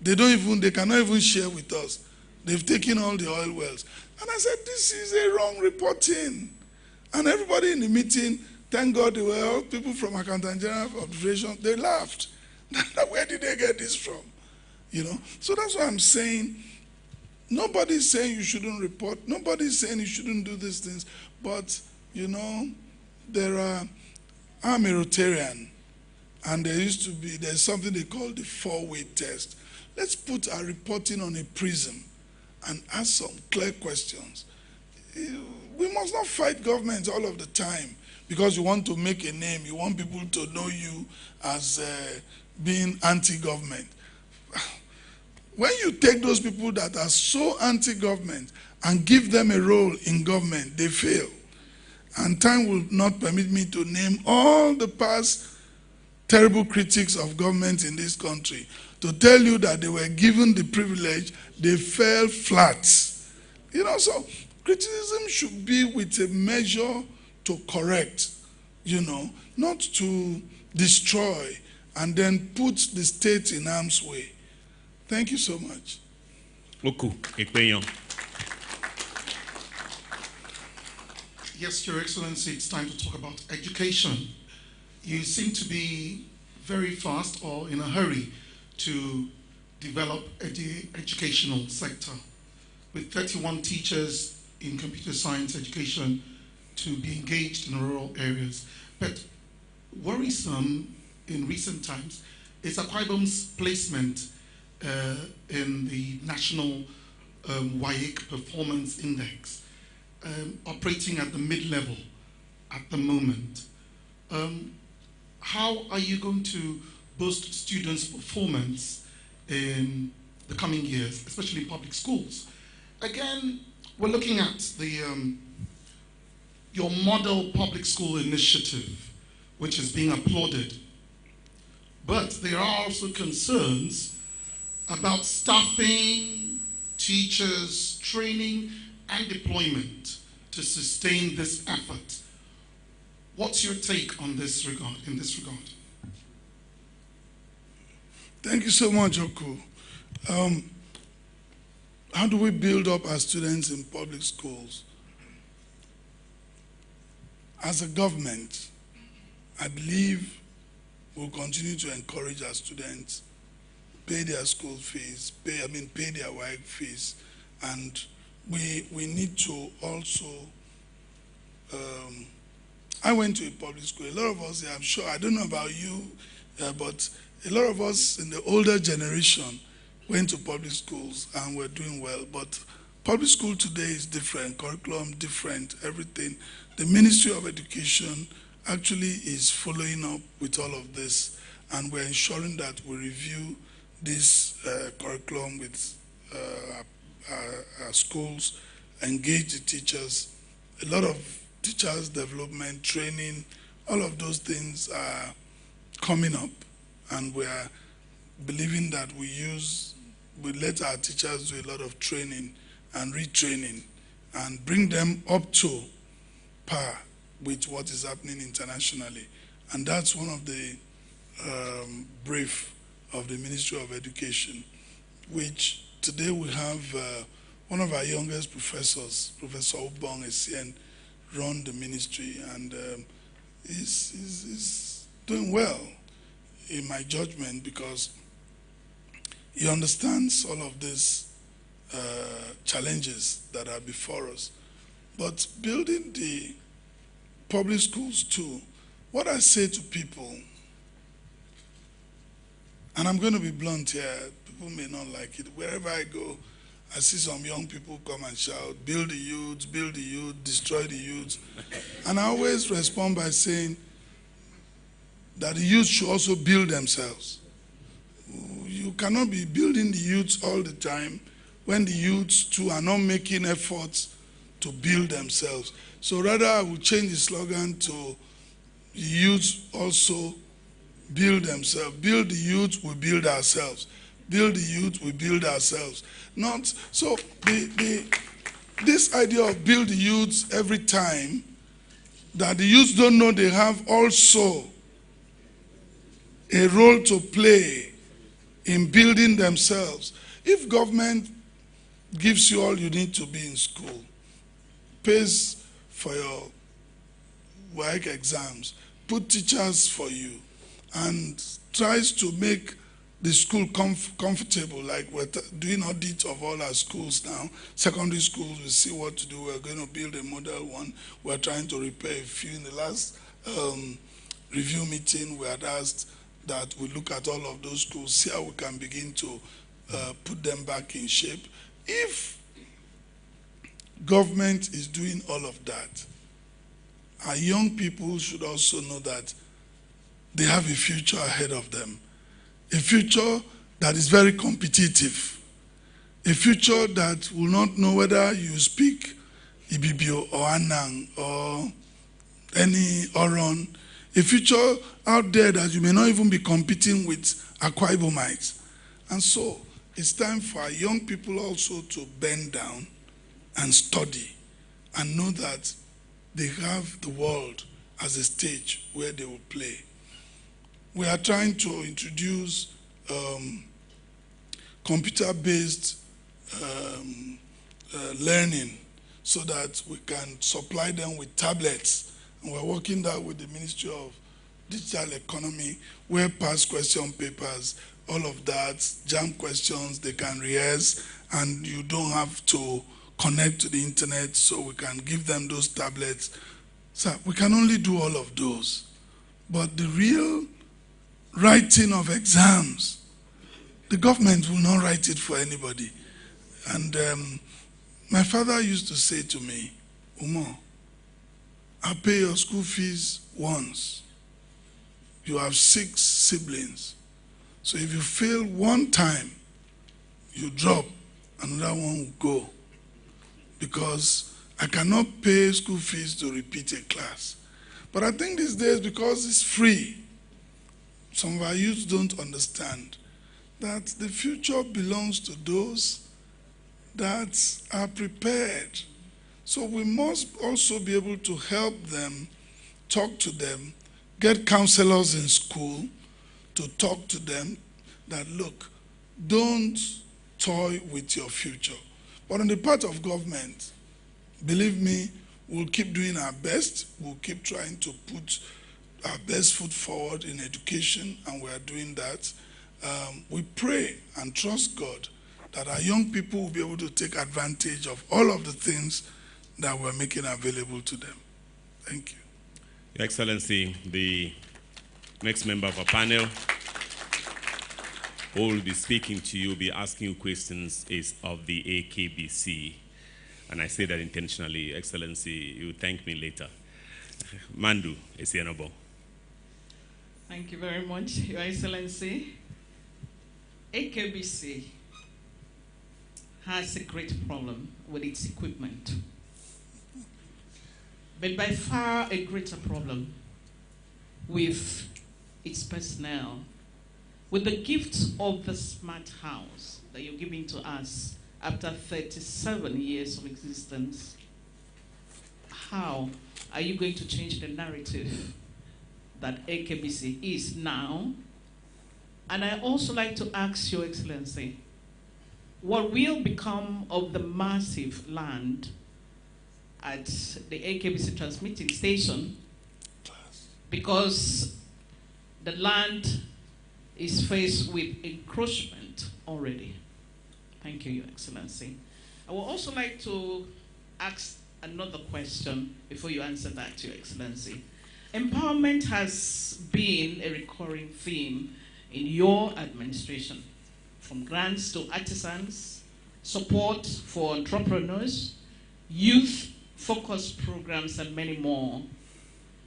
Speaker 13: They cannot even share with us. They've taken all the oil wells. And I said, this is a wrong reporting. And everybody in the meeting, thank God, they were all people from Accountant General for Observation. They laughed. Where did they get this from? You know? So that's why I'm saying, nobody's saying you shouldn't report. Nobody's saying you shouldn't do these things. But, you know, I'm a Rotarian. And there's something they call the 4-way test. Let's put our reporting on a prism and ask some clear questions. We must not fight government all of the time because you want to make a name. You want people to know you as being anti-government. When you take those people that are so anti-government and give them a role in government, they fail. And time will not permit me to name all the past terrible critics of government in this country. To tell you that they were given the privilege, they fell flat. You know, so criticism should be with a measure to correct, you know, not to destroy and then put the state in harm's way. Thank you so much.
Speaker 6: Oku Ekpeyon.
Speaker 11: Yes, Your Excellency, it's time to talk about education. You seem to be very fast or in a hurry to develop the educational sector. With 31 teachers in computer science education to be engaged in rural areas. But worrisome in recent times is Akwa Ibom's placement in the National WAEC Performance Index, operating at the mid-level at the moment. How are you going to boost students' performance in the coming years, especially in public schools? Again, we're looking at the your model public school initiative, which is being applauded. But there are also concerns about staffing, teachers, training, and deployment to sustain this effort. What's your take on this regard, in this regard?
Speaker 13: Thank you so much, Oku. How do we build up our students in public schools? As a government, I believe we'll continue to encourage our students, pay their school fees, pay their WAEC fees, and we need to also, I went to a public school. A lot of us, I'm sure, I don't know about you, but a lot of us in the older generation went to public schools and were doing well. But public school today is different, curriculum different, everything. The Ministry of Education actually is following up with all of this, and we're ensuring that we review this curriculum with our schools, engage the teachers. A lot of teachers development, training, all of those things are coming up, and we are believing that we let our teachers do a lot of training and retraining and bring them up to par with what is happening internationally. And that's one of the brief of the Ministry of Education, which today we have one of our youngest professors, Professor Ibom Eno, run the ministry, and he's doing well, in my judgment, because he understands all of these challenges that are before us. But building the public schools too, what I say to people, and I'm going to be blunt here, people may not like it. Wherever I go, I see some young people come and shout, build the youth, destroy the youth. And I always respond by saying that the youth should also build themselves. You cannot be building the youth all the time when the youths too are not making efforts to build themselves. So rather I will change the slogan to the youth also build themselves. Build the youth, we build ourselves. Build the youth, we build ourselves. Not so this idea of build the youth every time, that the youth don't know they have also a role to play in building themselves. If government gives you all you need to be in school, pays for your WAEC exams, put teachers for you, and tries to make the school comfortable, like we're doing audit of all our schools now. Secondary schools, we see what to do. We're going to build a model one. We're trying to repair a few. In the last review meeting, we had asked that we look at all of those schools, see how we can begin to put them back in shape. If government is doing all of that, our young people should also know that they have a future ahead of them. A future that is very competitive. A future that will not know whether you speak Ibibio or Anang or any Oron. A future out there that you may not even be competing with Akwa Ibomites. And so it's time for our young people also to bend down and study and know that they have the world as a stage where they will play. We are trying to introduce computer-based learning so that we can supply them with tablets. And we're working that with the Ministry of Digital Economy, where past question papers, all of that, jam questions, they can rehearse, and you don't have to connect to the internet, so we can give them those tablets. So we can only do all of those. But the real writing of exams, the government will not write it for anybody. And my father used to say to me, Umo, I'll pay your school fees once. You have 6 siblings. So if you fail one time, you drop, another one will go. Because I cannot pay school fees to repeat a class. But I think these days, because it's free, some of our youth don't understand that the future belongs to those that are prepared. So we must also be able to help them, talk to them, get counselors in school to talk to them that, look, don't toy with your future. But on the part of government, believe me, we'll keep doing our best. We'll keep trying to put our best foot forward in education, and we are doing that. We pray and trust God that our young people will be able to take advantage of all of the things that we're making available to them. Thank you.
Speaker 6: Your Excellency, the next member of our panel who will be speaking to you, be asking you questions, is of the AKBC. And I say that intentionally. Excellency, you thank me later. Mandu Esienobo.
Speaker 12: Thank you very much, Your Excellency. AKBC has a great problem with its equipment, but by far a greater problem with its personnel. With the gift of the smart house that you're giving to us after 37 years of existence, how are you going to change the narrative that AKBC is now? And I also like to ask Your Excellency, what will become of the massive land at the AKBC transmitting station, because the land is faced with encroachment already? Thank you, Your Excellency. I would also like to ask another question before you answer that, Your Excellency. Empowerment has been a recurring theme in your administration, from grants to artisans, support for entrepreneurs, youth-focused programs, and many more.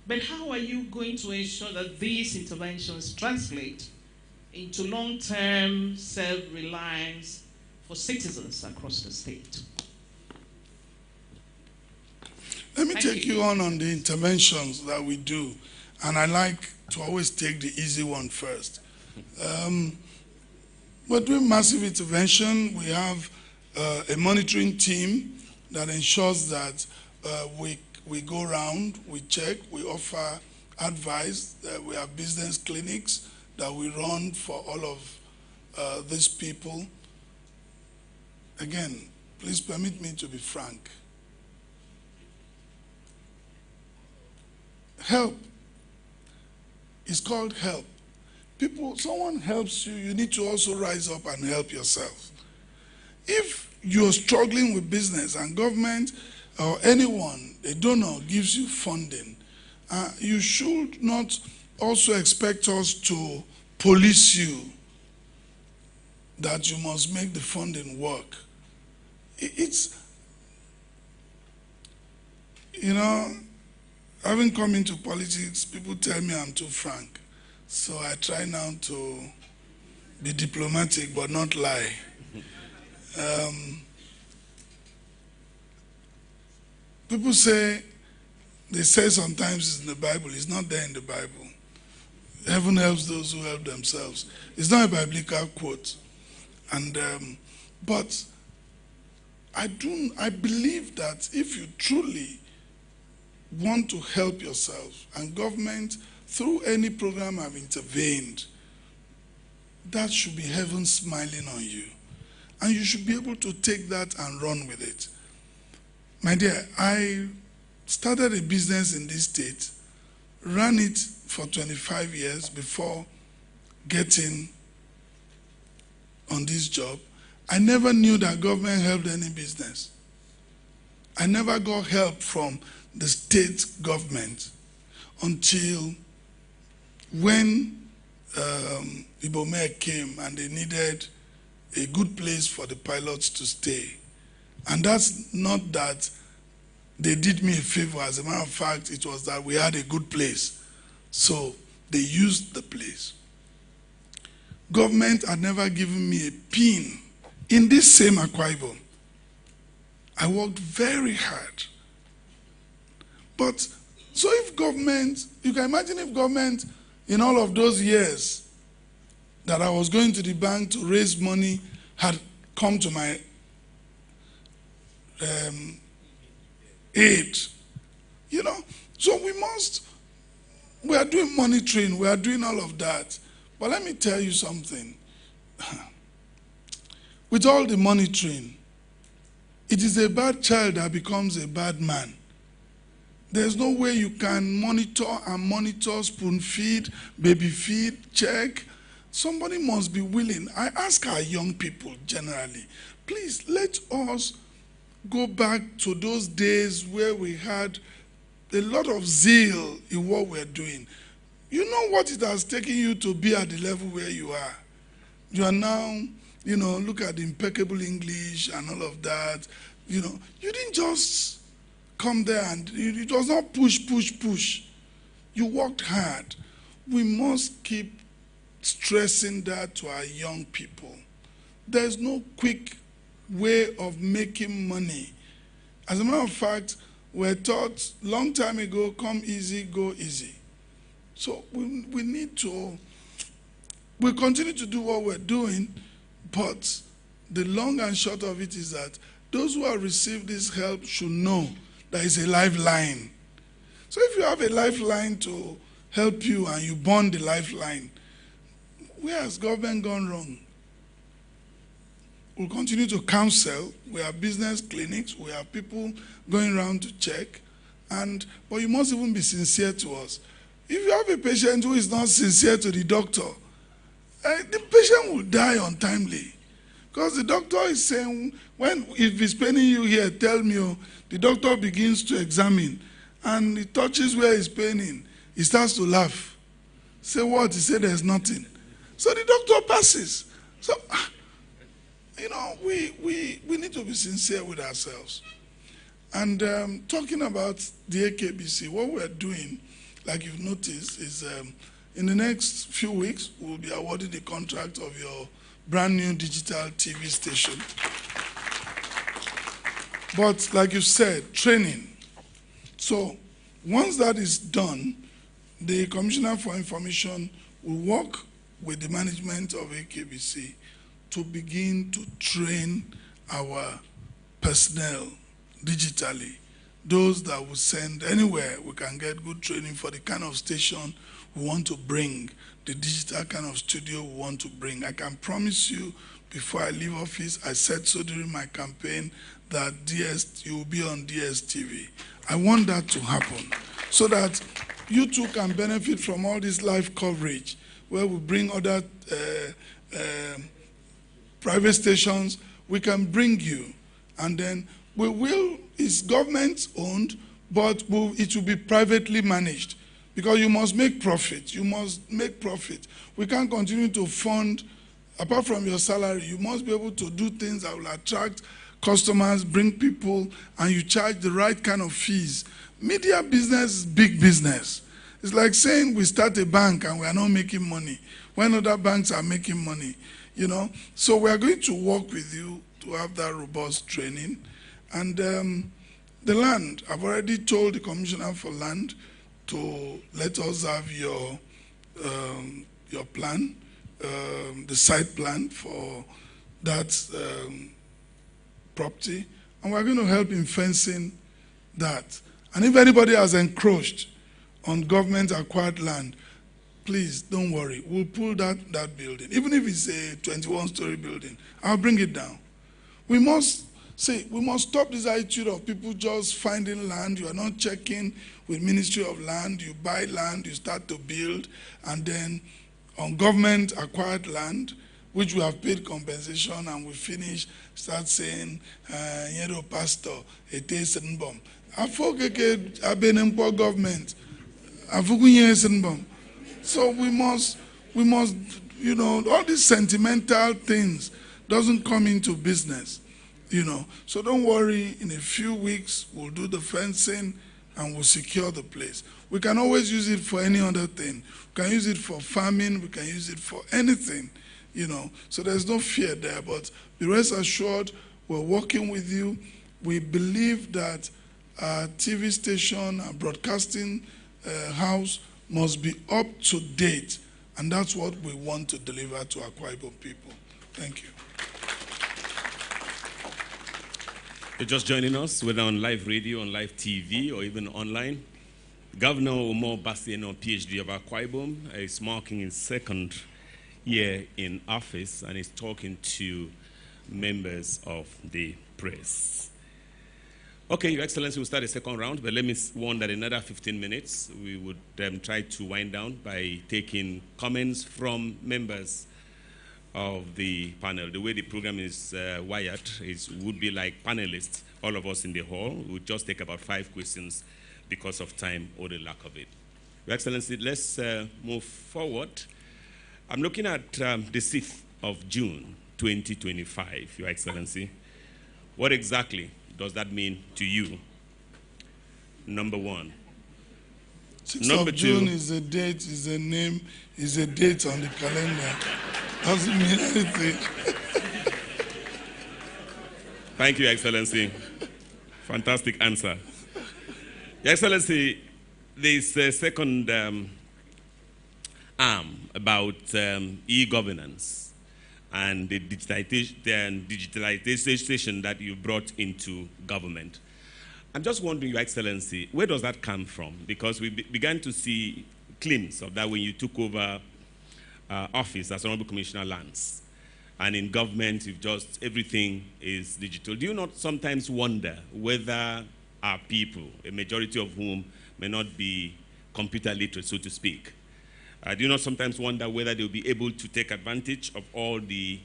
Speaker 12: But how are you going to ensure that these interventions translate into long-term self-reliance for citizens across the state?
Speaker 13: Let me take you on the interventions that we do. And I like to always take the easy one first. We're doing massive intervention. We have a monitoring team that ensures that we go around, we check, we offer advice. We have business clinics that we run for all of these people. Again, please permit me to be frank. Help is called help. Someone helps you, you need to also rise up and help yourself. If you're struggling with business and government or anyone, a donor gives you funding, you should not also expect us to police you, that you must make the funding work. It's, you know, having come into politics, people tell me I'm too frank. So I try now to be diplomatic but not lie. People say, they say sometimes it's in the Bible. It's not there in the Bible. Heaven helps those who help themselves. It's not a biblical quote. And but I believe that if you truly want to help yourself, and government through any program have intervened, that should be heaven smiling on you. And you should be able to take that and run with it. My dear, I started a business in this state, ran it for 25 years before getting on this job. I never knew that government helped any business. I never got help from the state government until when Ibom came and they needed a good place for the pilots to stay. And that's not that they did me a favor. As a matter of fact, it was that we had a good place. So they used the place. Government had never given me a pin in this same Akwa Ibom. I worked very hard. But so if government, you can imagine if government in all of those years that I was going to the bank to raise money had come to my aid, you know. So we are doing monitoring, we are doing all of that. But let me tell you something. With all the monitoring, it is a bad child that becomes a bad man. There's no way you can monitor, spoon feed, baby feed, check. Somebody must be willing. I ask our young people generally, please let us go back to those days where we had a lot of zeal in what we're doing. You know what it has taken you to be at the level where you are. You are now, you know, look at the impeccable English and all of that. You know, you didn't just come there and it was not push, push, push. You worked hard. We must keep stressing that to our young people. There's no quick way of making money. As a matter of fact, we're taught long time ago, come easy, go easy. So we need to, we continue to do what we're doing, but the long and short of it is that those who have received this help should know there is a lifeline. So if you have a lifeline to help you and you burn the lifeline, where has government gone wrong? We'll continue to counsel. We have business clinics. We have people going around to check. But you must even be sincere to us. If you have a patient who is not sincere to the doctor, the patient will die untimely. Because the doctor is saying, if he's paining you here, tell me, oh, the doctor begins to examine, and he touches where he's paining. He starts to laugh. Say what? He said there's nothing. So the doctor passes. So, you know, we need to be sincere with ourselves. And talking about the AKBC, what we're doing, like you've noticed, is in the next few weeks, we'll be awarding the contract of your brand new digital TV station. But like you said, training. So once that is done, the Commissioner for Information will work with the management of AKBC to begin to train our personnel digitally. Those that will send anywhere, we can get good training for the kind of station we want to bring, the digital kind of studio we want to bring. I can promise you, before I leave office, I said so during my campaign, that you will be on DSTV. I want that to happen so that you too can benefit from all this live coverage where we bring other private stations. We can bring you, and then we will, it's government owned, but it will be privately managed because you must make profit. You must make profit. We can't continue to fund, apart from your salary, you must be able to do things that will attract customers, bring people, and you charge the right kind of fees. Media business is big business. It's like saying we start a bank and we are not making money when other banks are making money, you know. So we are going to work with you to have that robust training. And the land, I've already told the Commissioner for Land to let us have your plan, the site plan for that property, and we're going to help in fencing that. And if anybody has encroached on government-acquired land, please don't worry. We'll pull that building. Even if it's a 21-story building, I'll bring it down. We must stop this attitude of people just finding land. You are not checking with Ministry of Land. You buy land, you start to build, and then on government acquired land, which we have paid compensation, and we finish, start saying, Yero pastor, it is Ibom. I've been in poor government. So we must, all these sentimental things doesn't come into business, So don't worry, in a few weeks, we'll do the fencing and we'll secure the place. We can always use it for any other thing. We can use it for farming, we can use it for anything, So there's no fear there, but be rest assured, we're working with you. We believe that our TV station, our broadcasting house must be up to date, and that's what we want to deliver to Akwa Ibom people. Thank you.
Speaker 6: You're just joining us, whether on live radio, on live TV, or even online. Governor Umo Eno, PhD of Akwa Ibom, is marking his second year in office and is talking to members of the press. Okay, Your Excellency, we'll start the second round, but let me warn that in another 15 minutes, we would try to wind down by taking comments from members of the panel. The way the program is wired would be like panelists, all of us in the hall. We would just take about 5 questions because of time or the lack of it. Your Excellency, let's move forward. I'm looking at the 6th of June, 2025, Your Excellency. What exactly does that mean to you? Number one.
Speaker 13: 6th of June is a date, is a name, is a date on the calendar. Doesn't mean anything.
Speaker 6: Thank you, Excellency. Fantastic answer. Your Excellency, this second arm about e-governance and the digitalization that you brought into government. I'm just wondering, Your Excellency, where does that come from? Because we began to see glimpses of that when you took over office as Honorable Commissioner Lands. And in government, everything is digital. Do you not sometimes wonder whether our people, a majority of whom may not be computer literate, so to speak, do you not sometimes wonder whether they'll be able to take advantage of all the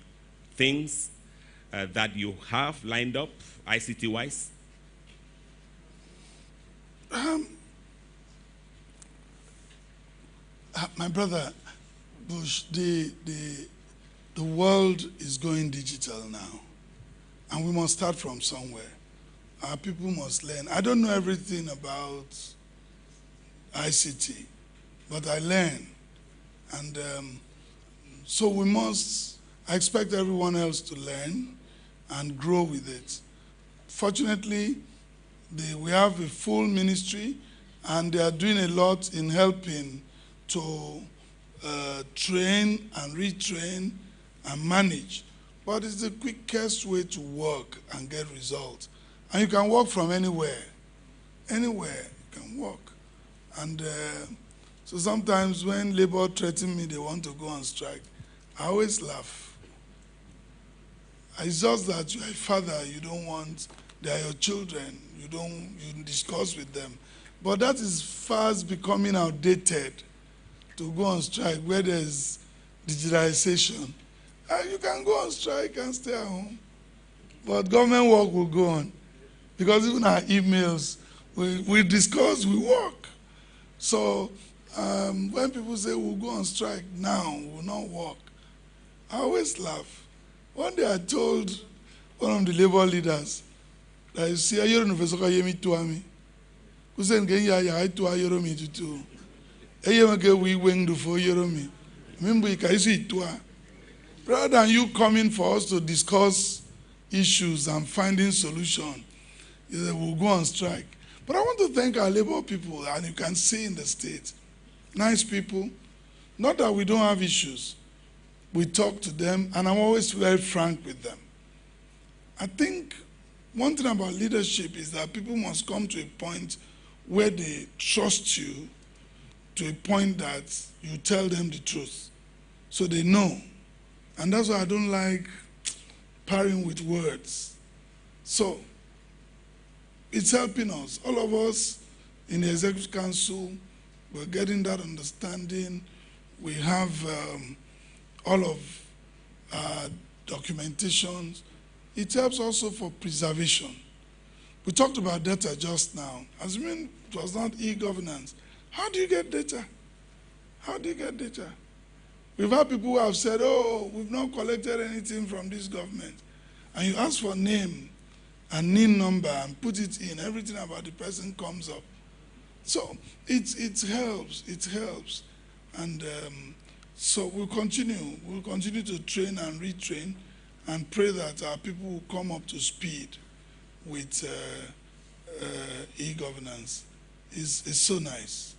Speaker 6: things that you have lined up, ICT-wise?
Speaker 13: My brother Bush, the world is going digital now, and we must start from somewhere. Our people must learn. I don't know everything about ICT, but I learn. And so I expect everyone else to learn and grow with it. Fortunately, we have a full ministry, and they are doing a lot in helping to train and retrain and manage. But it's the quickest way to work and get results. And you can work from anywhere. Anywhere you can work. And so sometimes when labor threaten me, they want to go on strike, I always laugh. It's just that you're a father, you don't want, they are your children, you discuss with them. But that is fast becoming outdated to go on strike where there's digitalization. You can go on strike and stay at home. But government work will go on. Because even our emails, we discuss, we work. So when people say we'll go on strike now, we'll not work, I always laugh. One day I told one of the labor leaders that you see, you're in the Yemi Tuami. Who said, I to Ayoromi to do. We wing the for Yoromi. Remember, you can see it. Rather than you coming for us to discuss issues and finding solutions, we'll go on strike. But I want to thank our labor people, and you can see in the state, nice people. Not that we don't have issues. We talk to them, and I'm always very frank with them. I think one thing about leadership is that people must come to a point where they trust you, to a point that you tell them the truth, so they know. And that's why I don't like parrying with words. So it's helping us. All of us in the Executive Council, we're getting that understanding. We have all of documentations. It helps also for preservation. We talked about data just now. Assuming it was not e-governance, how do you get data? How do you get data? We've had people who have said, oh, we've not collected anything from this government. And you ask for name and NIN number and put it in, everything about the person comes up. So it helps. And so we'll continue to train and retrain and pray that our people will come up to speed with e-governance. It's so nice.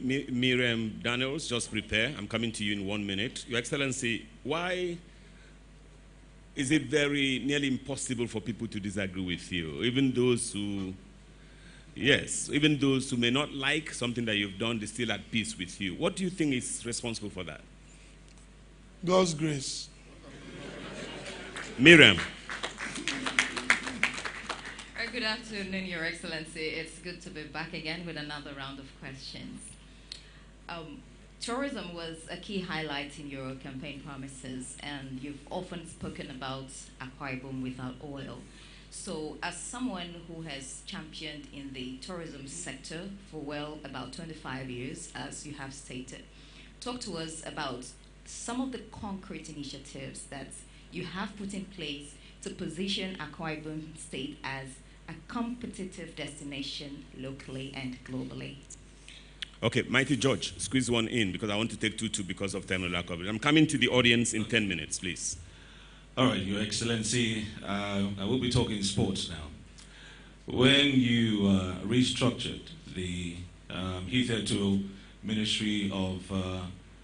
Speaker 6: Miriam Daniels, just prepare. I'm coming to you in 1 minute. Your Excellency, why is it very nearly impossible for people to disagree with you? Even those who, yes, even those who may not like something that you've done, they're still at peace with you. What do you think is responsible for that?
Speaker 13: God's grace.
Speaker 6: Miriam.
Speaker 7: Good afternoon, Your Excellency. It's good to be back again with another round of questions. Tourism was a key highlight in your campaign promises, and you've often spoken about Akwa Ibom without oil. So as someone who has championed in the tourism sector for well about 25 years, as you have stated, talk to us about some of the concrete initiatives that you have put in place to position Akwa Ibom State as a competitive destination locally and globally.
Speaker 6: Okay, Mighty George, squeeze one in because I want to take two because of time lack of it. I'm coming to the audience in 10 minutes, please.
Speaker 8: All right, Your Excellency, I will be talking sports now. When you restructured the hitherto Ministry of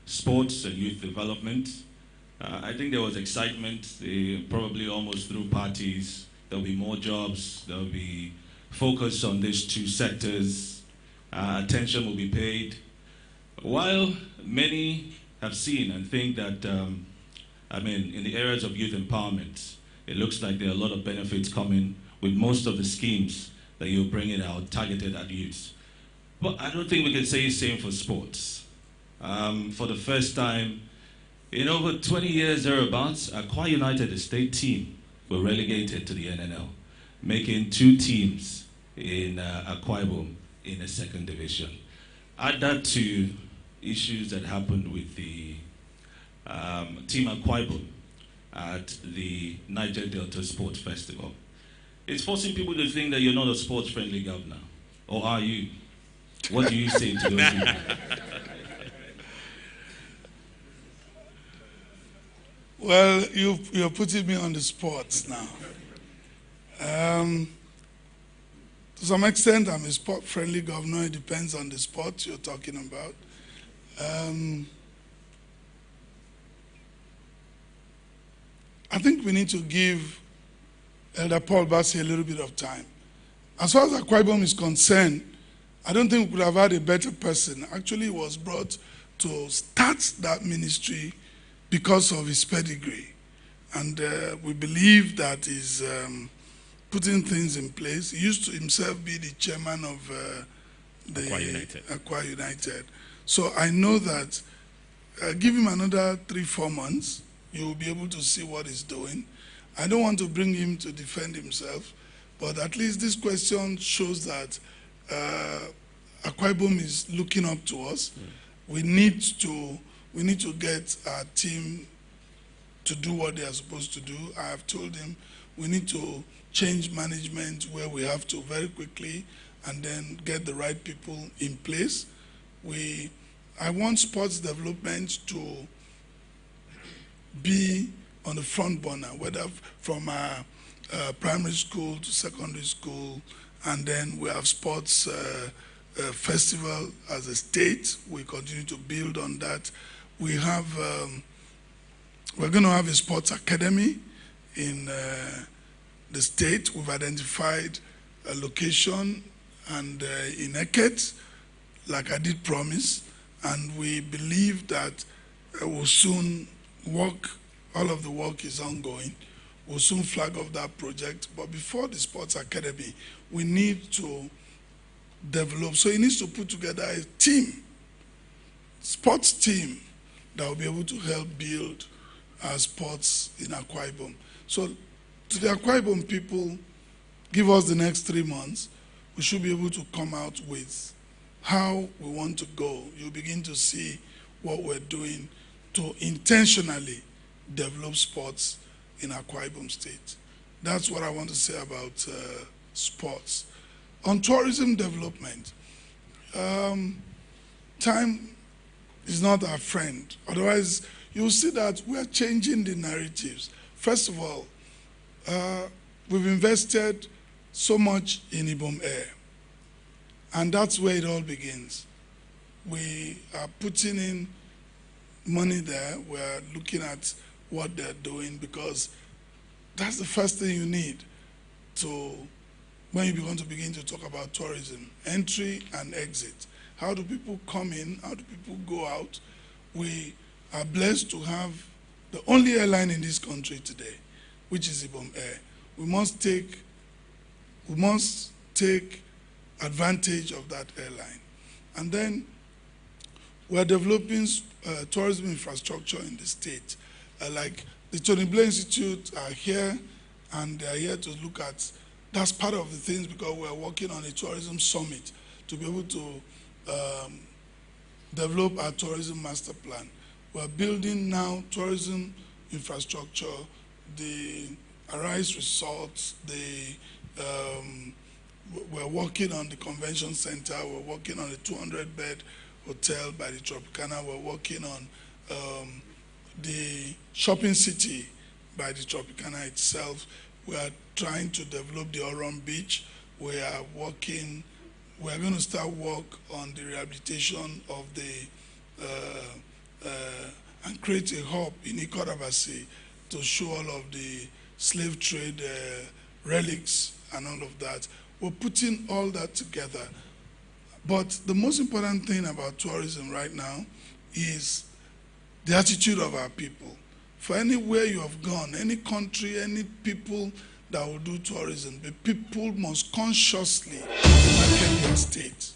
Speaker 8: Sports and Youth Development, I think there was excitement. They probably almost threw parties. There'll be more jobs. There'll be focus on these two sectors. Attention will be paid. While many have seen and think that, in the areas of youth empowerment, it looks like there are a lot of benefits coming with most of the schemes that you're bringing out targeted at youth. But I don't think we can say the same for sports. For the first time in over 20 years thereabouts, Akwa United, the state team, were relegated to the NNL, making 2 teams in Akwa Ibom in the 2nd division. Add that to issues that happened with the Team Akwa Ibom at the Niger Delta Sports Festival. It's forcing people to think that you're not a sports-friendly governor. Or are you? What do you say to those people?
Speaker 13: Well, you're putting me on the spot now. To some extent, I'm a sport-friendly governor. It depends on the sport you're talking about. I think we need to give Elder Paul Bassi a little bit of time. As far as Akwa Ibom is concerned, I don't think we could have had a better person. Actually, he was brought to start that ministry because of his pedigree. And we believe that he's putting things in place. He used to himself be the chairman of the Akwa United. So I know that give him another 3-4 months, you will be able to see what he's doing. I don't want to bring him to defend himself, but at least this question shows that Akwa Ibom is looking up to us. We need to get our team to do what they are supposed to do. I have told him we need to change management where we have to very quickly and then get the right people in place. I want sports development to be on the front burner, whether from primary school to secondary school, and then we have sports festival as a state. We continue to build on that. We have, we're going to have a sports academy in the state. We've identified a location and in Eket, like I did promise, and we believe that we'll soon work. All of the work is ongoing. we'll soon flag off that project. But before the Sports Academy, we need to develop. So he needs to put together a team, sports team, that will be able to help build sports in Akwa Ibom. So to the Akwa Ibom people, give us the next 3 months. We should be able to come out with how we want to go. You'll begin to see what we're doing to intentionally develop sports in Akwa Ibom State. That's what I want to say about sports. On tourism development, time is not our friend. Otherwise, you'll see that we're changing the narratives. First of all, we've invested so much in Ibom Air, and that's where it all begins. We are putting in money there. We're looking at what they're doing, because that's the first thing you need to, when you want to begin to talk about tourism, entry and exit. How do people come in? How do people go out? We are blessed to have the only airline in this country today, which is Ibom Air. We must take advantage of that airline. And then we're developing tourism infrastructure in the state. Like the Tony Blair Institute are here, and they're here to look at, that's part of the things, because we're working on a tourism summit to be able to develop our tourism master plan. We're building now tourism infrastructure, the Arise Resorts, we're working on the convention center, we're working on a 200-bed hotel by the Tropicana, we're working on the shopping city by the Tropicana itself. We are trying to develop the Oron Beach. We are working, we're going to start work on the rehabilitation of the, and create a hub in Ikorabasi to show all of the slave trade relics and all of that. We're putting all that together. But the most important thing about tourism right now is the attitude of our people. For anywhere you have gone, any country, any people that will do tourism, the people must consciously market their state,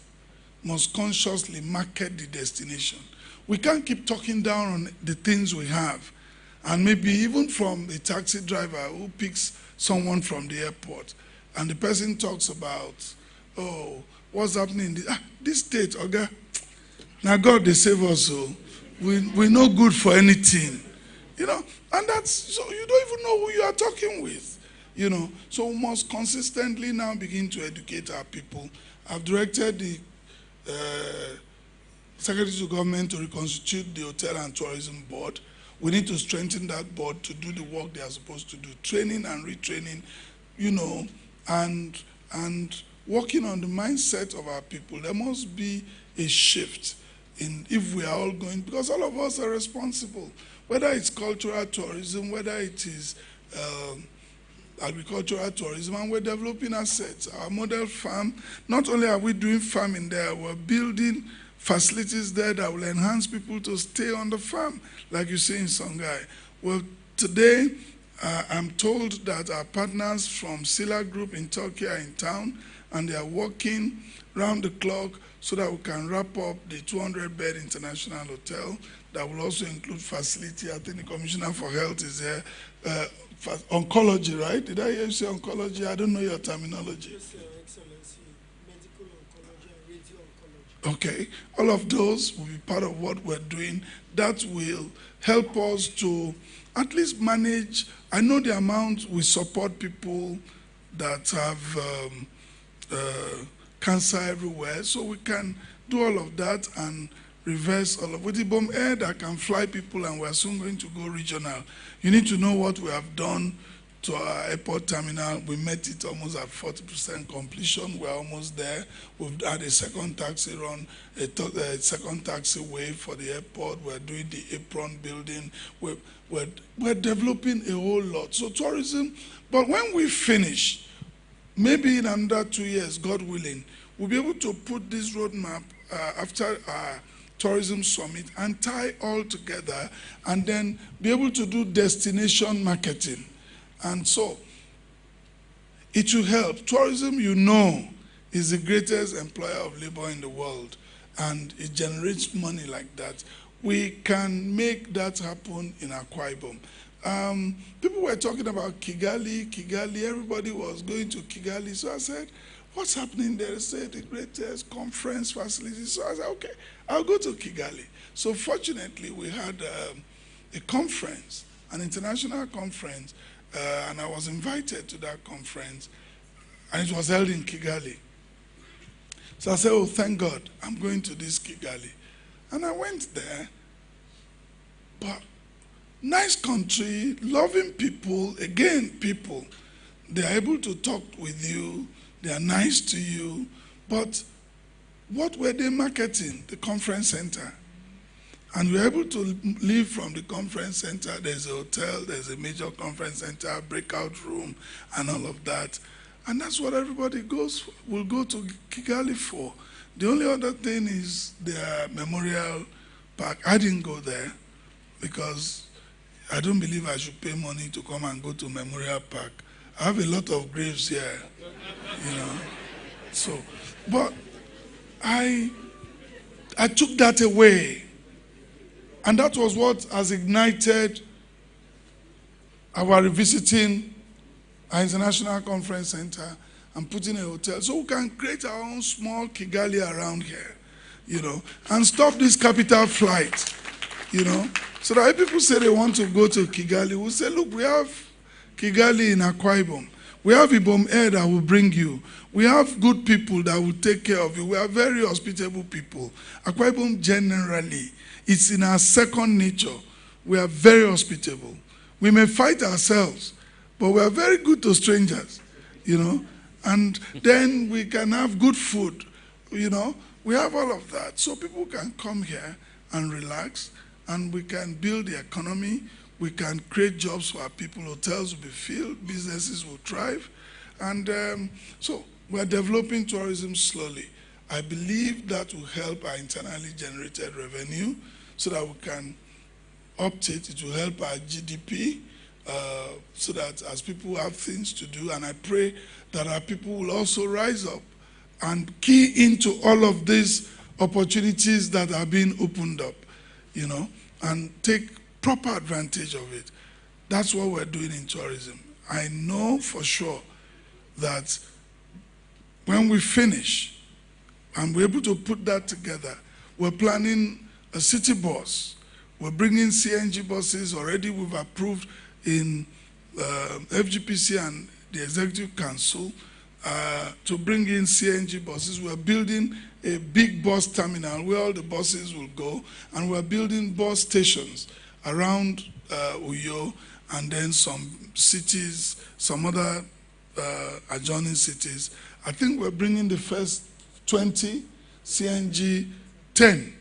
Speaker 13: must consciously market the destination. We can't keep talking down on the things we have. And maybe even from a taxi driver who picks someone from the airport, and the person talks about, oh, what's happening in this state, okay? Now God, they save us, so we're no good for anything. You know, and that's, so you don't even know who you are talking with, you know. So we must consistently now begin to educate our people. I've directed the Secretary to Government to reconstitute the Hotel and Tourism Board. We need to strengthen that board to do the work they are supposed to do, training and retraining, you know, and working on the mindset of our people. There must be a shift in, if we are all going, because all of us are responsible, whether it's cultural tourism, whether it is agricultural tourism, and we're developing assets. Our model farm, not only are we doing farming there, we're building facilities there that will enhance people to stay on the farm, like you see in Songhai. Well, today, I'm told that our partners from Sila Group in Turkey are in town, and they are working round the clock so that we can wrap up the 200-bed international hotel that will also include facility. I think the Commissioner for Health is there. Oncology, right? Did I hear you say oncology? I don't know your terminology.
Speaker 14: Yes, Your Excellency. Medical oncology and radio oncology.
Speaker 13: Okay. All of those will be part of what we're doing. That will help us to at least manage. I know the amount we support people that have cancer everywhere, so we can do all of that and reverse all of it. With Ibom Air that can fly people, and we're soon going to go regional. You need to know what we have done to our airport terminal. We met it almost at 40% completion. We're almost there. We've had a second taxi run, a second taxiway for the airport. We're doing the apron building. We're developing a whole lot. So tourism, but when we finish, maybe in under 2 years, God willing, we'll be able to put this roadmap after our tourism summit and tie all together, and then be able to do destination marketing And so, it will help. Tourism, you know, is the greatest employer of labor in the world, and it generates money like that. We can make that happen in Akwa Ibom. People were talking about Kigali, everybody was going to Kigali. So I said, what's happening there? They said the greatest conference facility. So I said, okay, I'll go to Kigali. So fortunately, we had a conference, an international conference, and I was invited to that conference, and it was held in Kigali. So I said, oh, thank God, I'm going to this Kigali. And I went there, but nice country, loving people, again, people. They are able to talk with you, they are nice to you, but what were they marketing? The conference center. And we were able to leave from the conference center. There's a hotel, there's a major conference center, breakout room, and all of that. And that's what everybody will go to Kigali for. The only other thing is their memorial park. I didn't go there because I don't believe I should pay money to come and go to Memorial Park. I have a lot of graves here, you know. So, but I took that away. And that was what has ignited our revisiting our international conference center and putting a hotel. So we can create our own small Kigali around here, you know, and stop this capital flight, you know. So that if people say they want to go to Kigali, we'll say, look, we have Kigali in Akwa Ibom. We have Ibom Air that will bring you. We have good people that will take care of you. We are very hospitable people. Akwa Ibom generally, it's in our second nature. We are very hospitable. We may fight ourselves, but we are very good to strangers, you know. And then we can have good food, you know. We have all of that. So people can come here and relax, and we can build the economy. We can create jobs for our people. Hotels will be filled. Businesses will thrive. And so we're developing tourism slowly. I believe that will help our internally generated revenue so that we can opt it. It will help our GDP so that as people have things to do, and I pray that our people will also rise up and key into all of these opportunities that are being opened up, you know, and take proper advantage of it. That's what we're doing in tourism. I know for sure that when we finish and we're able to put that together, we're planning a city bus. We're bringing CNG buses already. We've approved in FGPC and the Executive Council to bring in CNG buses. We're building a big bus terminal where all the buses will go, and we're building bus stations around Uyo and then some cities, some other adjoining cities. I think we're bringing the first 20 CNG, 10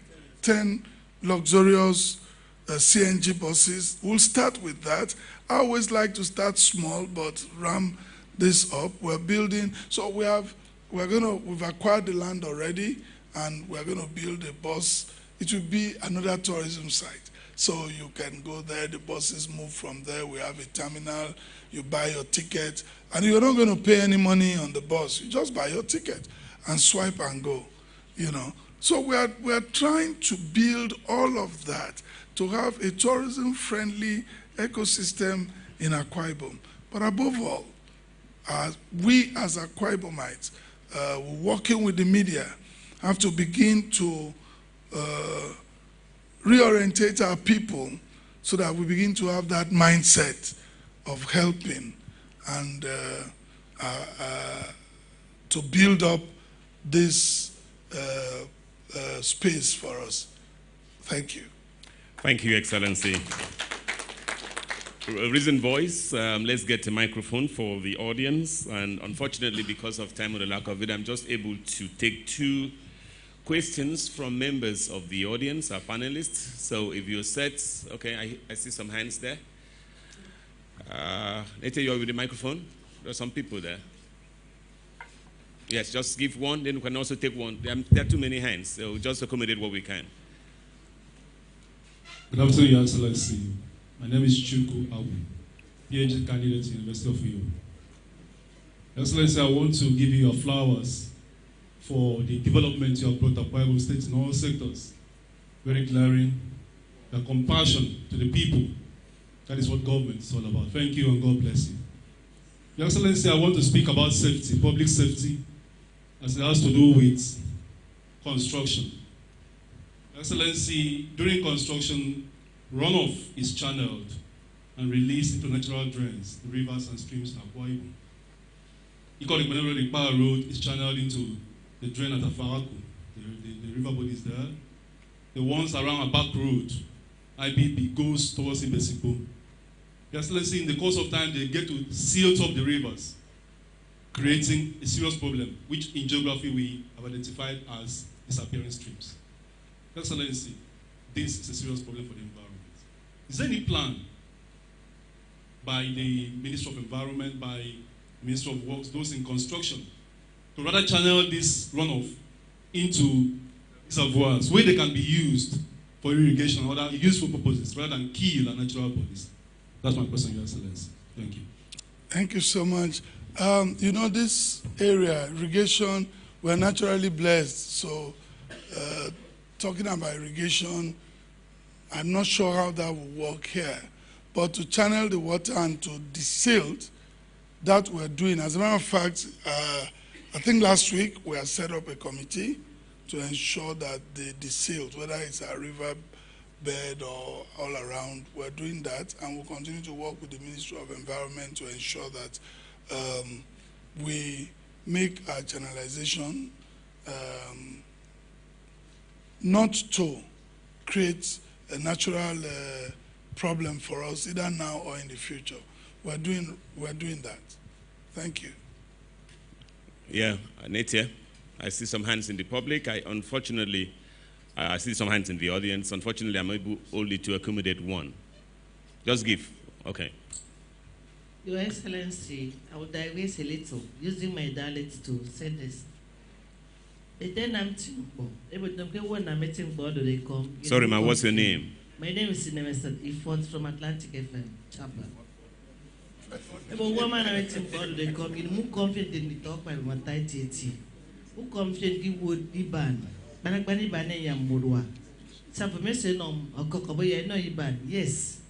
Speaker 13: luxurious CNG buses. We'll start with that. I always like to start small, but ramp this up. We're building, so we've acquired the land already, and we're going to build a bus. It will be another tourism site. So you can go there, the buses move from there, we have a terminal, you buy your ticket, and you're not going to pay any money on the bus. You just buy your ticket and swipe and go, you know. So we're trying to build all of that to have a tourism-friendly ecosystem in Akwa Ibom. But above all, we as Akwa Ibomites, working with the media, have to begin to reorientate our people so that we begin to have that mindset of helping and to build up this space for us. Thank you.
Speaker 6: Thank you, Excellency. Reason voice, let's get a microphone for the audience. And unfortunately, because of time or the lack of it, I'm just able to take 2 questions from members of the audience, our panelists. So if you're set, okay, I see some hands there. Later you're with the microphone. There are some people there. Yes, just give one, then we can also take one. There are too many hands, so just accommodate what we can.
Speaker 15: Good afternoon, Your Excellency. My name is Chuku Abu. PhD candidate in the University of Ibom. Excellency, I want to give you your flowers for the development you have brought Akwa Ibom State in all sectors. Very glaring, the compassion to the people. That is what government is all about. Thank you and God bless you. Your Excellency, I want to speak about safety, public safety, as it has to do with construction. Excellency, during construction, runoff is channeled and released into natural drains, the rivers and streams in Akwa Ibom. Ikpa Road is channeled into the drain at Afaraku. The river body is there. The ones around a back road, IBB, goes towards Ibesikbo. Excellency, in the course of time, they get to seal up the rivers, creating a serious problem, which in geography we have identified as disappearing streams. Excellency, this is a serious problem for the environment. Is there any plan by the Ministry of Environment, by the Ministry of Works, those in construction, to rather channel this runoff into reservoirs where they can be used for irrigation or other useful purposes rather than kill our natural bodies? That's my question, Your Excellency. Thank you.
Speaker 13: Thank you so much. You know, this area, irrigation, we're naturally blessed. So talking about irrigation, I'm not sure how that will work here. But to channel the water and to desilt, that we're doing. As a matter of fact, I think last week we have set up a committee to ensure that they desilt, whether it's a river bed or all around, we're doing that, and we'll continue to work with the Ministry of Environment to ensure that we make our channelization not to create a natural problem for us either now or in the future. We're doing that. Thank you.
Speaker 6: Yeah, Netia, I see some hands in the public. Unfortunately, I see some hands in the audience. Unfortunately, I'm able only to accommodate one. Just give. Okay.
Speaker 16: Your Excellency, I will digress a little, using my dialect to say this.
Speaker 6: Sorry, ma, what's your name?
Speaker 16: My name is Mr. Ifort from Atlantic FM, Chapel. If a woman they come, you more confident in the talk by my tight who confident you would be banned. Banakbani Banayam Mudwa. Some message on a cockaboy, no, you ban. Yes.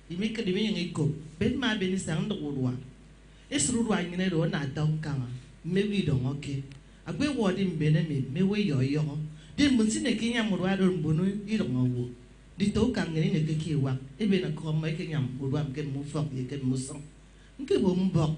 Speaker 16: You make a living a cook. Ben my business down the woodwa. It's rude wine in a road, not down kama. Maybe you don't okay. A good word in Benemi, may weigh your young. Then Monsina Kenya Murado and Bunu, you don't know. The token in a kiki work, even a com making yam would one get move up, you get muscle. Give him bock.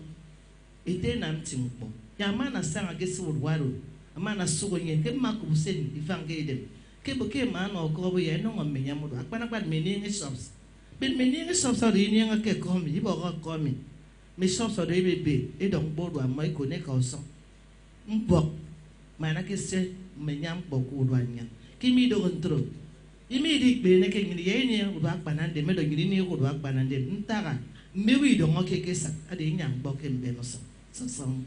Speaker 16: It then I'm timbo. Yamana sang against wood waddle. A man as so and get Mark who send if I gave them. Cable man or go away, I know on Menyamud, Aquanaquat many shops. But many shops are in young cake call me, you or call me. Miss shops are every bit, they don't board one Michael neck or so. Bock. Manaki said, Menyam bock wood one. Give me the one through. Immediately, making in the area would work ban and the middle guinea would work ban and the Ntara. Maybe don't okay case at the young bock and Benosa. So some.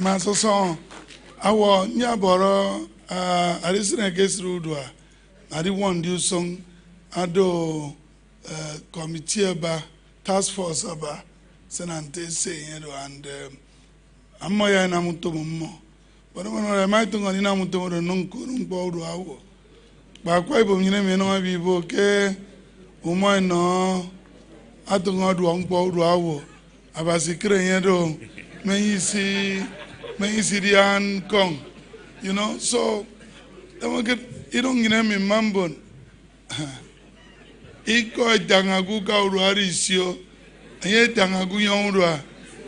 Speaker 13: Master Song, our Nyaboro, I listen against Rudwa. I didn't want to do some Ado committee about task force about Senante saying, and I'm more than I'm to more. But I might think on Inamuto or non current board. But quite a minute, no, I be okay. Umo Eno, I don't know one board. I was a crane. May you see the hand come, you know. So, you don't get me mambon. Iko dangagu ka uruarisio, ye dangagu yonrua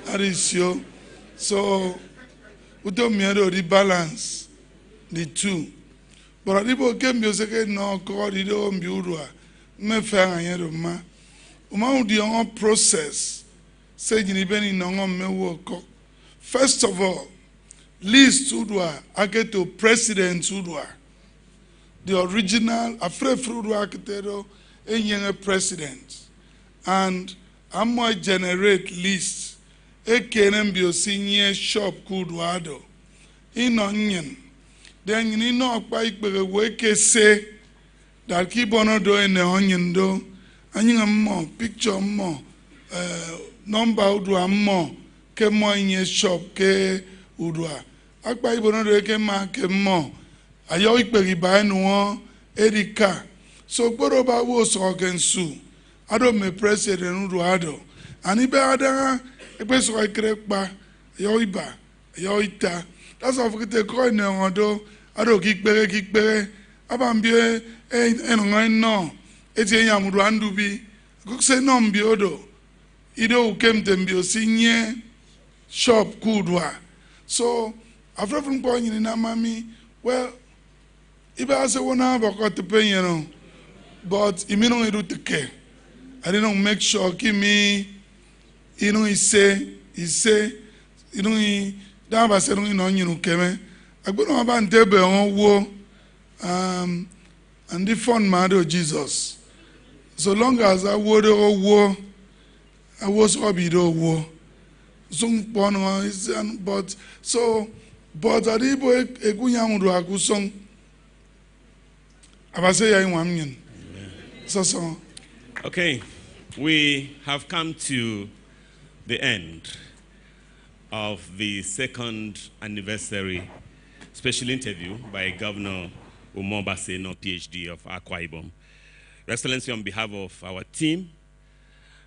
Speaker 13: arisio. So, uto miado the balance the two. But I people came to say no, God, you don't be urua. Me fanga yedo ma. Uma udi on process. First of all, list Udwa, I get to President Udwa. The original, Afre Udwa Akitero, a young president. And I'm going to generate list. A KNMBO senior shop Kudwado. In onion. Then you know, quite a way say that keep on doing the onion do. anyị nga mmụọ picture mmụọ nọmba udua mmụọ ke mmụọ inye shop ke udua akpa Igbo no ke ma ke mmụọ ayo ikpegi ba enu erika so gboro ba wo so ke nsu ado me president udu ado ani be ada ekpe so ikere pa ayo iba ayo ita that's of kete ko ne odo ado kikpere abambie enonga no eti enyamudu andubi kukse no mbiodo ido ukemte mbio sinye shop kudwa so afrofun po nyini na mami well ibe ase wona bokot penyeno but imino idu teke I didn't make sure kimi inu ise inu I da ba se no nyinu keme agbono aba ntebe wo and the fun man of Jesus. So long as I would war, I was hobby do war. But so but I did boy a good young do a good song. I was saying 1 million. So
Speaker 6: okay, we have come to the end of the second anniversary special interview by Governor Umo Eno, PhD of Akwa Ibom. Your Excellency, on behalf of our team,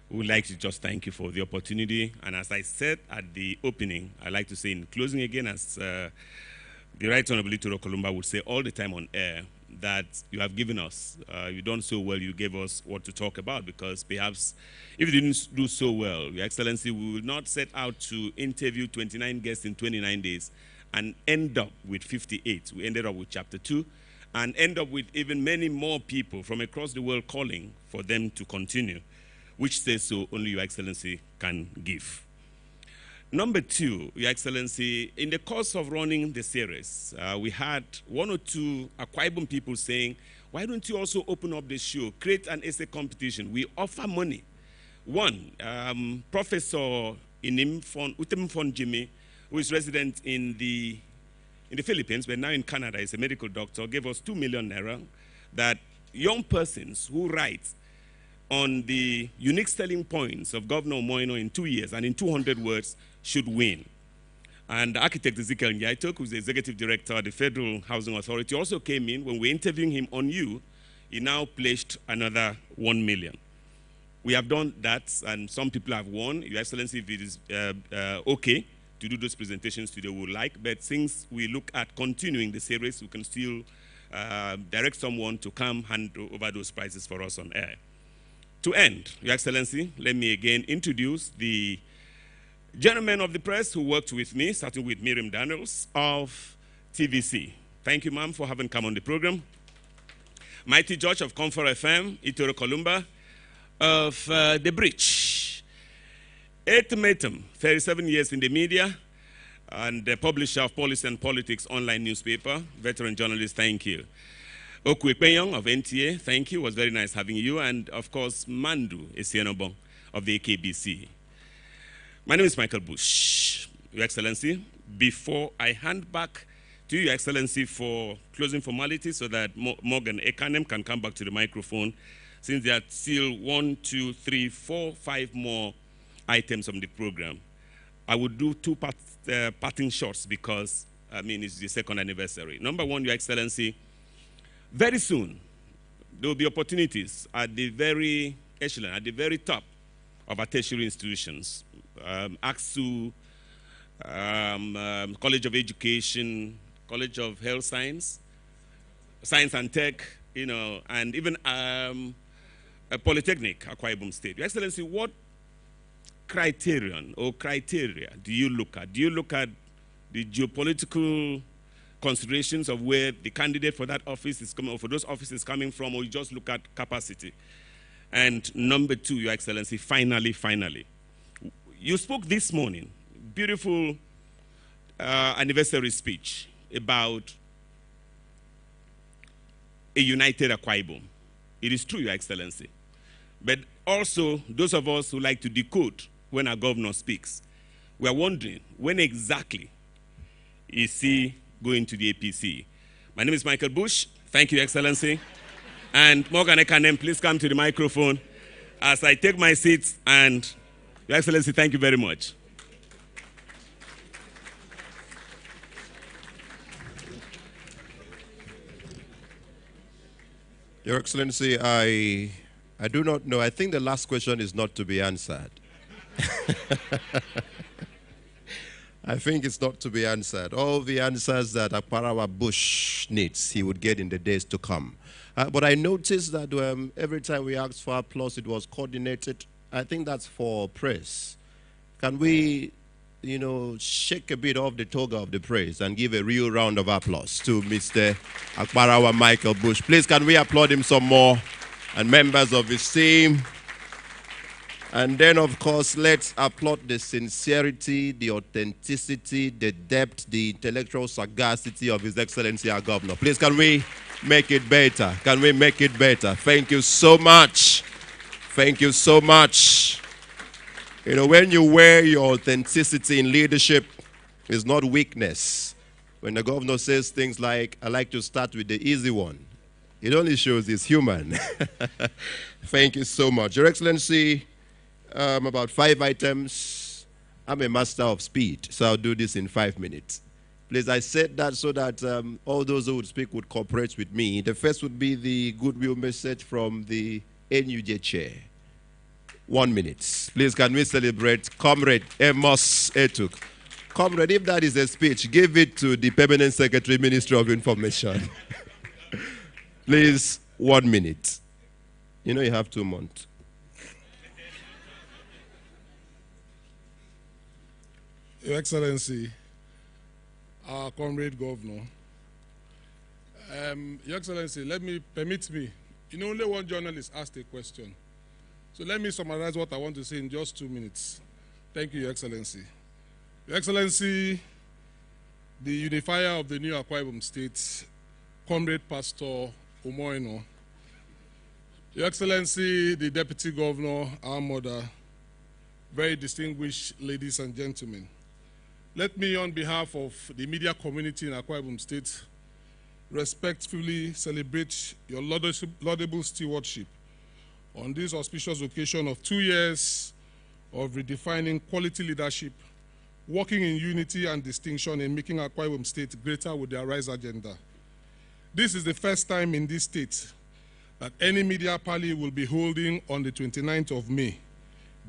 Speaker 6: we would like to just thank you for the opportunity. And as I said at the opening, I'd like to say in closing again, as the Right Honorable Itoro Kolumba would say all the time on air, that you have given us. You've done so well, you gave us what to talk about, because perhaps if you didn't do so well, Your Excellency, we will not set out to interview 29 guests in 29 days and end up with 58. We ended up with chapter 2. And end up with even many more people from across the world calling for them to continue, which says so only Your Excellency can give. Number 2, Your Excellency, in the course of running the series, we had 1 or 2 Akwa Ibom people saying, why don't you also open up the show, create an essay competition? We offer money. One, Professor Utem Fon Jimmy, who is resident in the Philippines, but now in Canada, is a medical doctor, gave us 2 million naira that young persons who write on the unique selling points of Governor Umo Eno in 2 years and in 200 words should win. And architect Ezekiel Nyaitok, who's the executive director at the Federal Housing Authority, also came in. When we interviewed him on you, he now pledged another 1 million. We have done that, and some people have won. Your Excellency, if it is okay to do those presentations today, we would like, but since we look at continuing the series, we can still direct someone to come hand over those prizes for us on air. To end, Your Excellency, let me again introduce the gentlemen of the press who worked with me, starting with Miriam Daniels of TVC. Thank you, ma'am, for having come on the program. Mighty George of Comfort FM, Itoro Kolumba of The Bridge. Ultimatum, 37 years in the media, and the publisher of Policy and Politics online newspaper, veteran journalist, thank you. Okwe Penyong of NTA, thank you, it was very nice having you, and of course, Mandu Esienobong of the AKBC. My name is Michael Bush, Your Excellency. Before I hand back to Your Excellency for closing formalities so that Morgan Ekanem can come back to the microphone, since there are still 1, 2, 3, 4, 5 more items on the program. I would do 2 parting shots because, I mean, it's the second anniversary. Number 1, Your Excellency, very soon, there will be opportunities at the very echelon, at the very top of our tertiary institutions. AXU, College of Education, College of Health Science, Science and Tech, you know, and even a Polytechnic, Akwa Ibom State. Your Excellency, what criterion or criteria do you look at? Do you look at the geopolitical considerations of where the candidate for that office is coming, or for those offices coming from, or you just look at capacity? And number 2, Your Excellency, finally, you spoke this morning, beautiful anniversary speech about a united Akwa Ibom. It is true, Your Excellency. But also, those of us who like to decode when our governor speaks, we are wondering, when exactly is he going to the APC? My name is Michael Bush. Thank you, Excellency. And Morgan Ekanem, please come to the microphone. as I take my seat, and Your Excellency, thank you very much.
Speaker 2: Your Excellency, I do not know. I think the last question is not to be answered. I think it's not to be answered. All the answers that Akwa Bush needs, he would get in the days to come. But I noticed that every time we asked for applause, it was coordinated. I think that's for praise. Can we, shake a bit off the toga of the praise and give a real round of applause to Mr. Akwa Michael Bush? Please, can we applaud him some more, and members of his team? And then, of course, let's applaud the sincerity, the authenticity, the depth, the intellectual sagacity of His Excellency, our Governor. Please, can we make it better? Can we make it better? Thank you so much. Thank you so much. When you wear your authenticity in leadership, it's not weakness. When the governor says things like, I like to start with the easy one, it only shows he's human. Thank you so much. Your Excellency, about 5 items. I'm a master of speed, so I'll do this in 5 minutes. Please, I said that so that all those who would speak would cooperate with me. The first would be the goodwill message from the NUJ chair. 1 minute. Please, can we celebrate Comrade Amos Etuk? Comrade, if that is a speech, give it to the Permanent Secretary, Ministry of Information. Please, 1 minute. You have 2 months.
Speaker 13: Your Excellency, our Comrade Governor, Your Excellency, permit me. Only one journalist asked a question. So let me summarize what I want to say in just 2 minutes. Thank you, Your Excellency. Your Excellency, the unifier of the new Akwa Ibom State, Comrade Pastor Umo Eno, Your Excellency, the Deputy Governor, our mother, very distinguished ladies and gentlemen, let me, on behalf of the media community in Akwa Ibom State, respectfully celebrate your laudable stewardship on this auspicious occasion of 2 years of redefining quality leadership, working in unity and distinction in making Akwa Ibom State greater with the Arise agenda. This is the first time in this state that any media party will be holding on the 29th of May,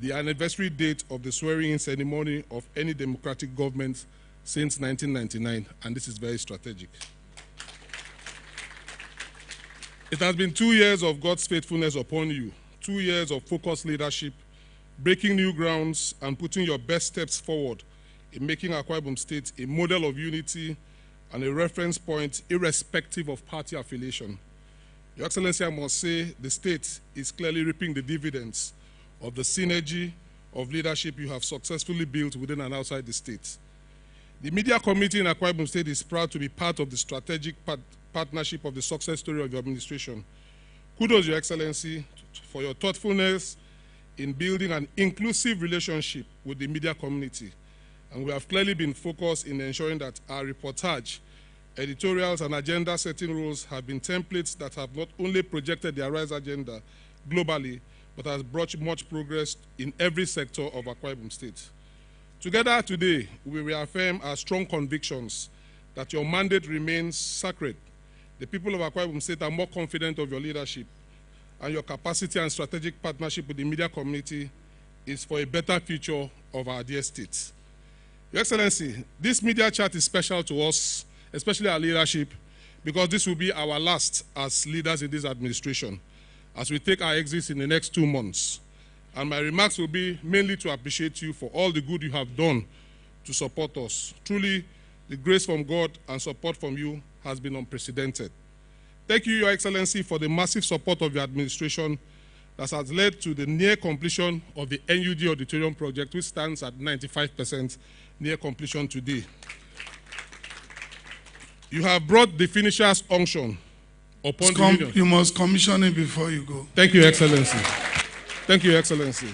Speaker 13: the anniversary date of the swearing-in ceremony of any democratic government since 1999, and this is very strategic. It has been 2 years of God's faithfulness upon you, 2 years of focused leadership, breaking new grounds, and putting your best steps forward in making Akwa Ibom State a model of unity and a reference point irrespective of party affiliation. Your Excellency, I must say the state is clearly reaping the dividends of the synergy of leadership you have successfully built within and outside the state. The media committee in Akwa Ibom State is proud to be part of the strategic partnership of the success story of your administration. Kudos, Your Excellency, for your thoughtfulness in building an inclusive relationship with the media community. And we have clearly been focused in ensuring that our reportage, editorials, and agenda-setting roles have been templates that have not only projected the Arise agenda globally, but has brought much progress in every sector of Akwa Ibom State. Together today, we reaffirm our strong convictions that your mandate remains sacred. The people of Akwa Ibom State are more confident of your leadership, and your capacity and strategic partnership with the media community is for a better future of our dear state. Your Excellency, this media chat is special to us, especially our leadership, because this will be our last as leaders in this administration, as we take our exits in the next 2 months. And my remarks will be mainly to appreciate you for all the good you have done to support us. Truly, the grace from God and support from you has been unprecedented. Thank you, Your Excellency, for the massive support of your administration that has led to the near completion of the NUD Auditorium project, which stands at 95% near completion today. You have brought the finisher's unction upon the union.
Speaker 11: You must commission it before you go.
Speaker 13: Thank you, Excellency. Thank you, Excellency.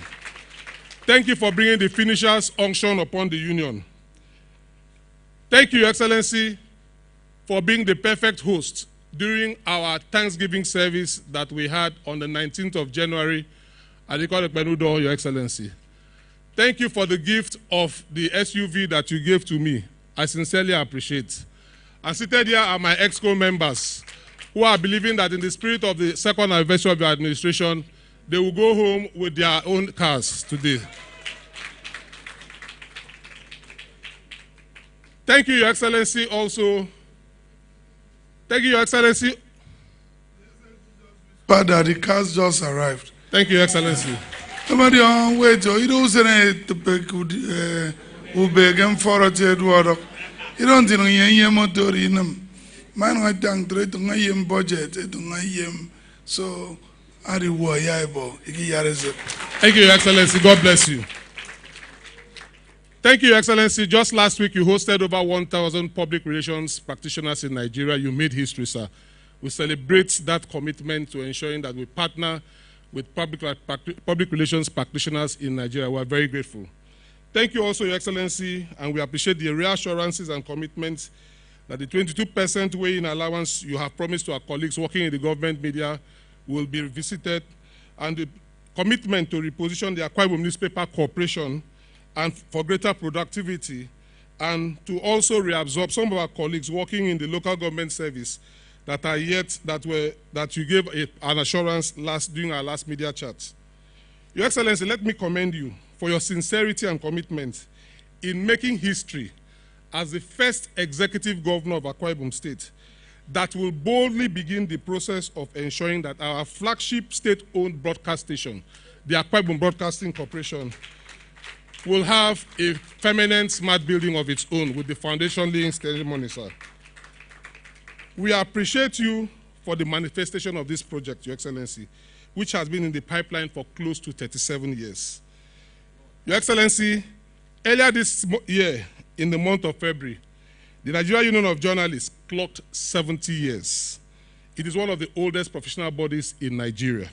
Speaker 13: Thank you for bringing the finisher's unction upon the union. Thank you, Excellency, for being the perfect host during our Thanksgiving service that we had on the 19th of January
Speaker 17: Adikore Penudo, Your Excellency. Thank you for the gift of the SUV that you gave to me. I sincerely appreciate. And seated here are my EXCO members who are believing that in the spirit of the second anniversary of your administration, they will go home with their own cars today. Thank you, Your Excellency, also. Thank you, Your Excellency.
Speaker 13: Father, the cars just arrived.
Speaker 17: Thank you, Your Excellency.
Speaker 13: Somebody on wait, you don't say to pick Ubegam for a ted water. You don't know any motor in them. Man, I thank to my budget to my so I reward Yaibo.
Speaker 17: Thank you, Your Excellency. God bless you. Thank you, Your Excellency. Just last week, you hosted over 1,000 public relations practitioners in Nigeria. You made history, sir. We celebrate that commitment to ensuring that we partner with public relations practitioners in Nigeria. We are very grateful. Thank you also, Your Excellency, and we appreciate the reassurances and commitments that the 22% weigh-in allowance you have promised to our colleagues working in the government media will be revisited, and the commitment to reposition the Akwa Ibom Newspaper Corporation and for greater productivity, and to also reabsorb some of our colleagues working in the local government service that are yet, that you gave an assurance during our last media chat. Your Excellency, let me commend you for your sincerity and commitment in making history as the first executive governor of Akwa Ibom State that will boldly begin the process of ensuring that our flagship state-owned broadcast station, the Akwa Ibom Broadcasting Corporation, will have a permanent smart building of its own with the foundation laying ceremony, sir. We appreciate you for the manifestation of this project, Your Excellency, which has been in the pipeline for close to 37 years. Your Excellency, earlier this year, in the month of February, the Nigeria Union of Journalists clocked 70 years. It is one of the oldest professional bodies in Nigeria.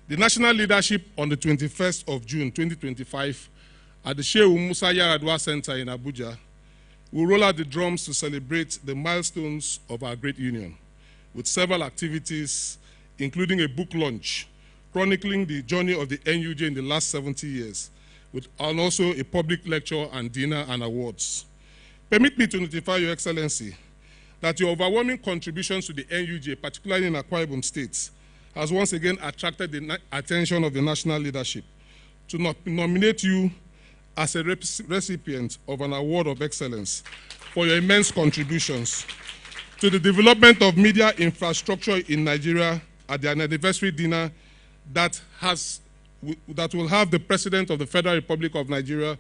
Speaker 17: The national leadership on the 21st of June 2025 at the Sheikh Musa Yaradua Center in Abuja will roll out the drums to celebrate the milestones of our great union with several activities, including a book launch chronicling the journey of the NUJ in the last 70 years, and also a public lecture and dinner and awards. Permit me to notify Your Excellency that your overwhelming contributions to the NUJ, particularly in Akwa Ibom State, has once again attracted the attention of the national leadership to nominate you as a recipient of an award of excellence for your immense contributions to the development of media infrastructure in Nigeria at the anniversary dinner that will have the President of the Federal Republic of Nigeria,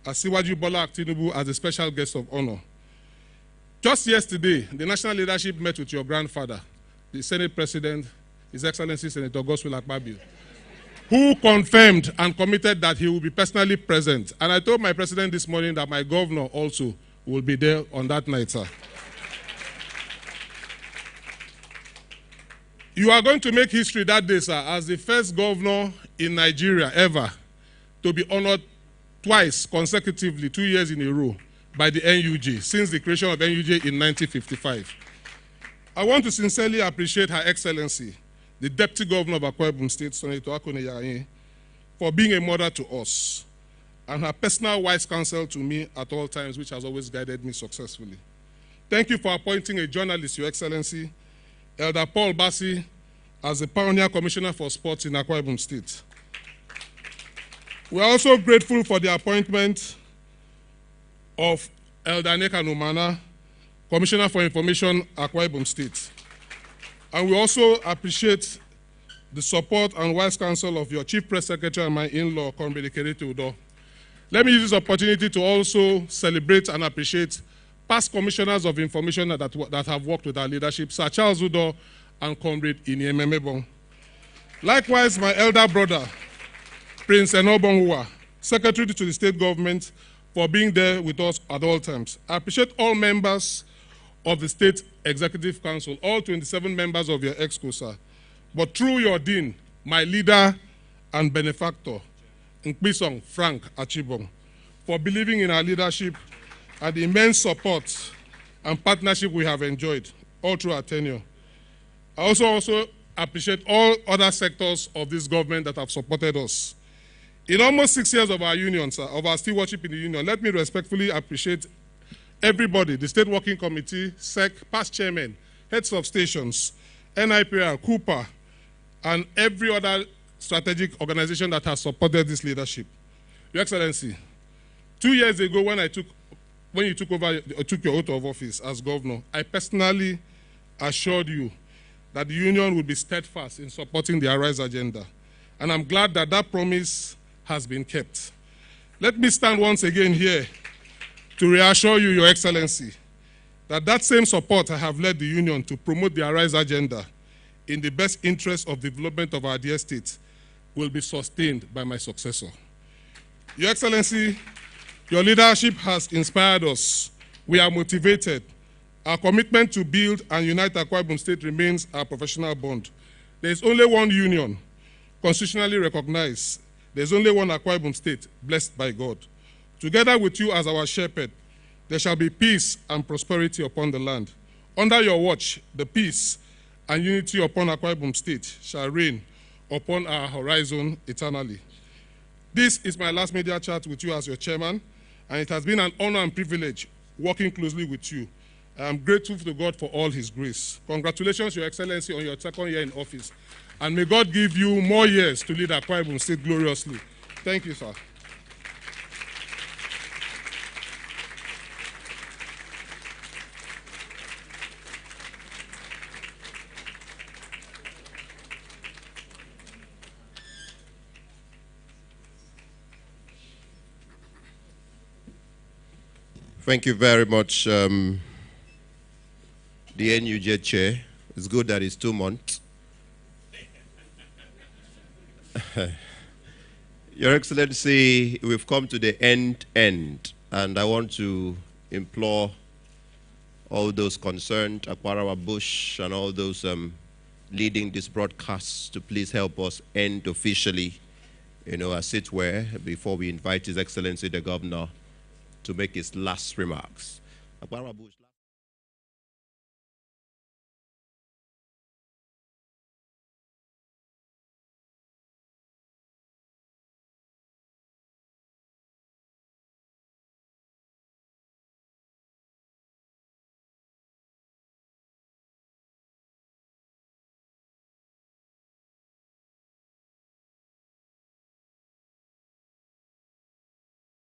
Speaker 17: Asiwaju Bola Tinubu, as a special guest of honor. Just yesterday, the national leadership met with your grandfather, the Senate President, His Excellency Senator Godswill Akpabio, who confirmed and committed that he will be personally present. And I told my president this morning that my governor also will be there on that night, sir. You are going to make history that day, sir, as the first governor in Nigeria ever to be honored twice consecutively, 2 years in a row, by the NUJ, since the creation of NUJ in 1955. I want to sincerely appreciate Her Excellency, the Deputy Governor of Akwa Ibom State, Senator Akone Yaye, for being a mother to us, and her personal wise counsel to me at all times, which has always guided me successfully. Thank you for appointing a journalist, Your Excellency, Elder Paul Bassi, as the Pioneer Commissioner for Sports in Akwa Ibom State. We are also grateful for the appointment of Elder Neka Numana, Commissioner for Information, Akwa Ibom State. And we also appreciate the support and wise counsel of your Chief Press Secretary and my in-law, Comrade Ekerete Udo. Let me use this opportunity to also celebrate and appreciate past commissioners of information that have worked with our leadership, Sir Charles Udo and Comrade Iniememebong. Likewise, my elder brother, Prince Enobonwa, Secretary to the State Government, for being there with us at all times. I appreciate all members of the State Executive Council, all 27 members of your EXCO, sir. But through your dean, my leader and benefactor, Nkpisong Frank Achibong, for believing in our leadership and the immense support and partnership we have enjoyed all through our tenure. I also appreciate all other sectors of this government that have supported us. In almost 6 years of our union, sir, of our stewardship in the union, let me respectfully appreciate everybody, the State Working Committee, SEC, past chairmen, heads of stations, NIPR, Cooper, and every other strategic organization that has supported this leadership. Your Excellency, 2 years ago when you took your oath of office as governor, I personally assured you that the union would be steadfast in supporting the Arise agenda. And I'm glad that that promise has been kept. Let me stand once again here to reassure you, Your Excellency, that that same support I have led the union to promote the Arise agenda in the best interest of development of our dear state will be sustained by my successor. Your Excellency, your leadership has inspired us. We are motivated. Our commitment to build and unite Akwa Ibom State remains our professional bond. There is only one union, constitutionally recognized. There is only one Akwa Ibom State, blessed by God. Together with you as our shepherd, there shall be peace and prosperity upon the land. Under your watch, the peace and unity upon Akwa Ibom State shall reign upon our horizon eternally. This is my last media chat with you as your chairman, and it has been an honor and privilege working closely with you. I am grateful to God for all his grace. Congratulations, Your Excellency, on your second year in office. And may God give you more years to lead Akwa Ibom State gloriously. Thank you, sir.
Speaker 2: Thank you very much, the NUJ chair. It's good that it's 2 months. Your Excellency, we've come to the end, and I want to implore all those concerned, Akwarawa Bush, and all those leading this broadcast to please help us end officially, as it were, before we invite His Excellency the Governor to make his last remarks. Akwa Bush.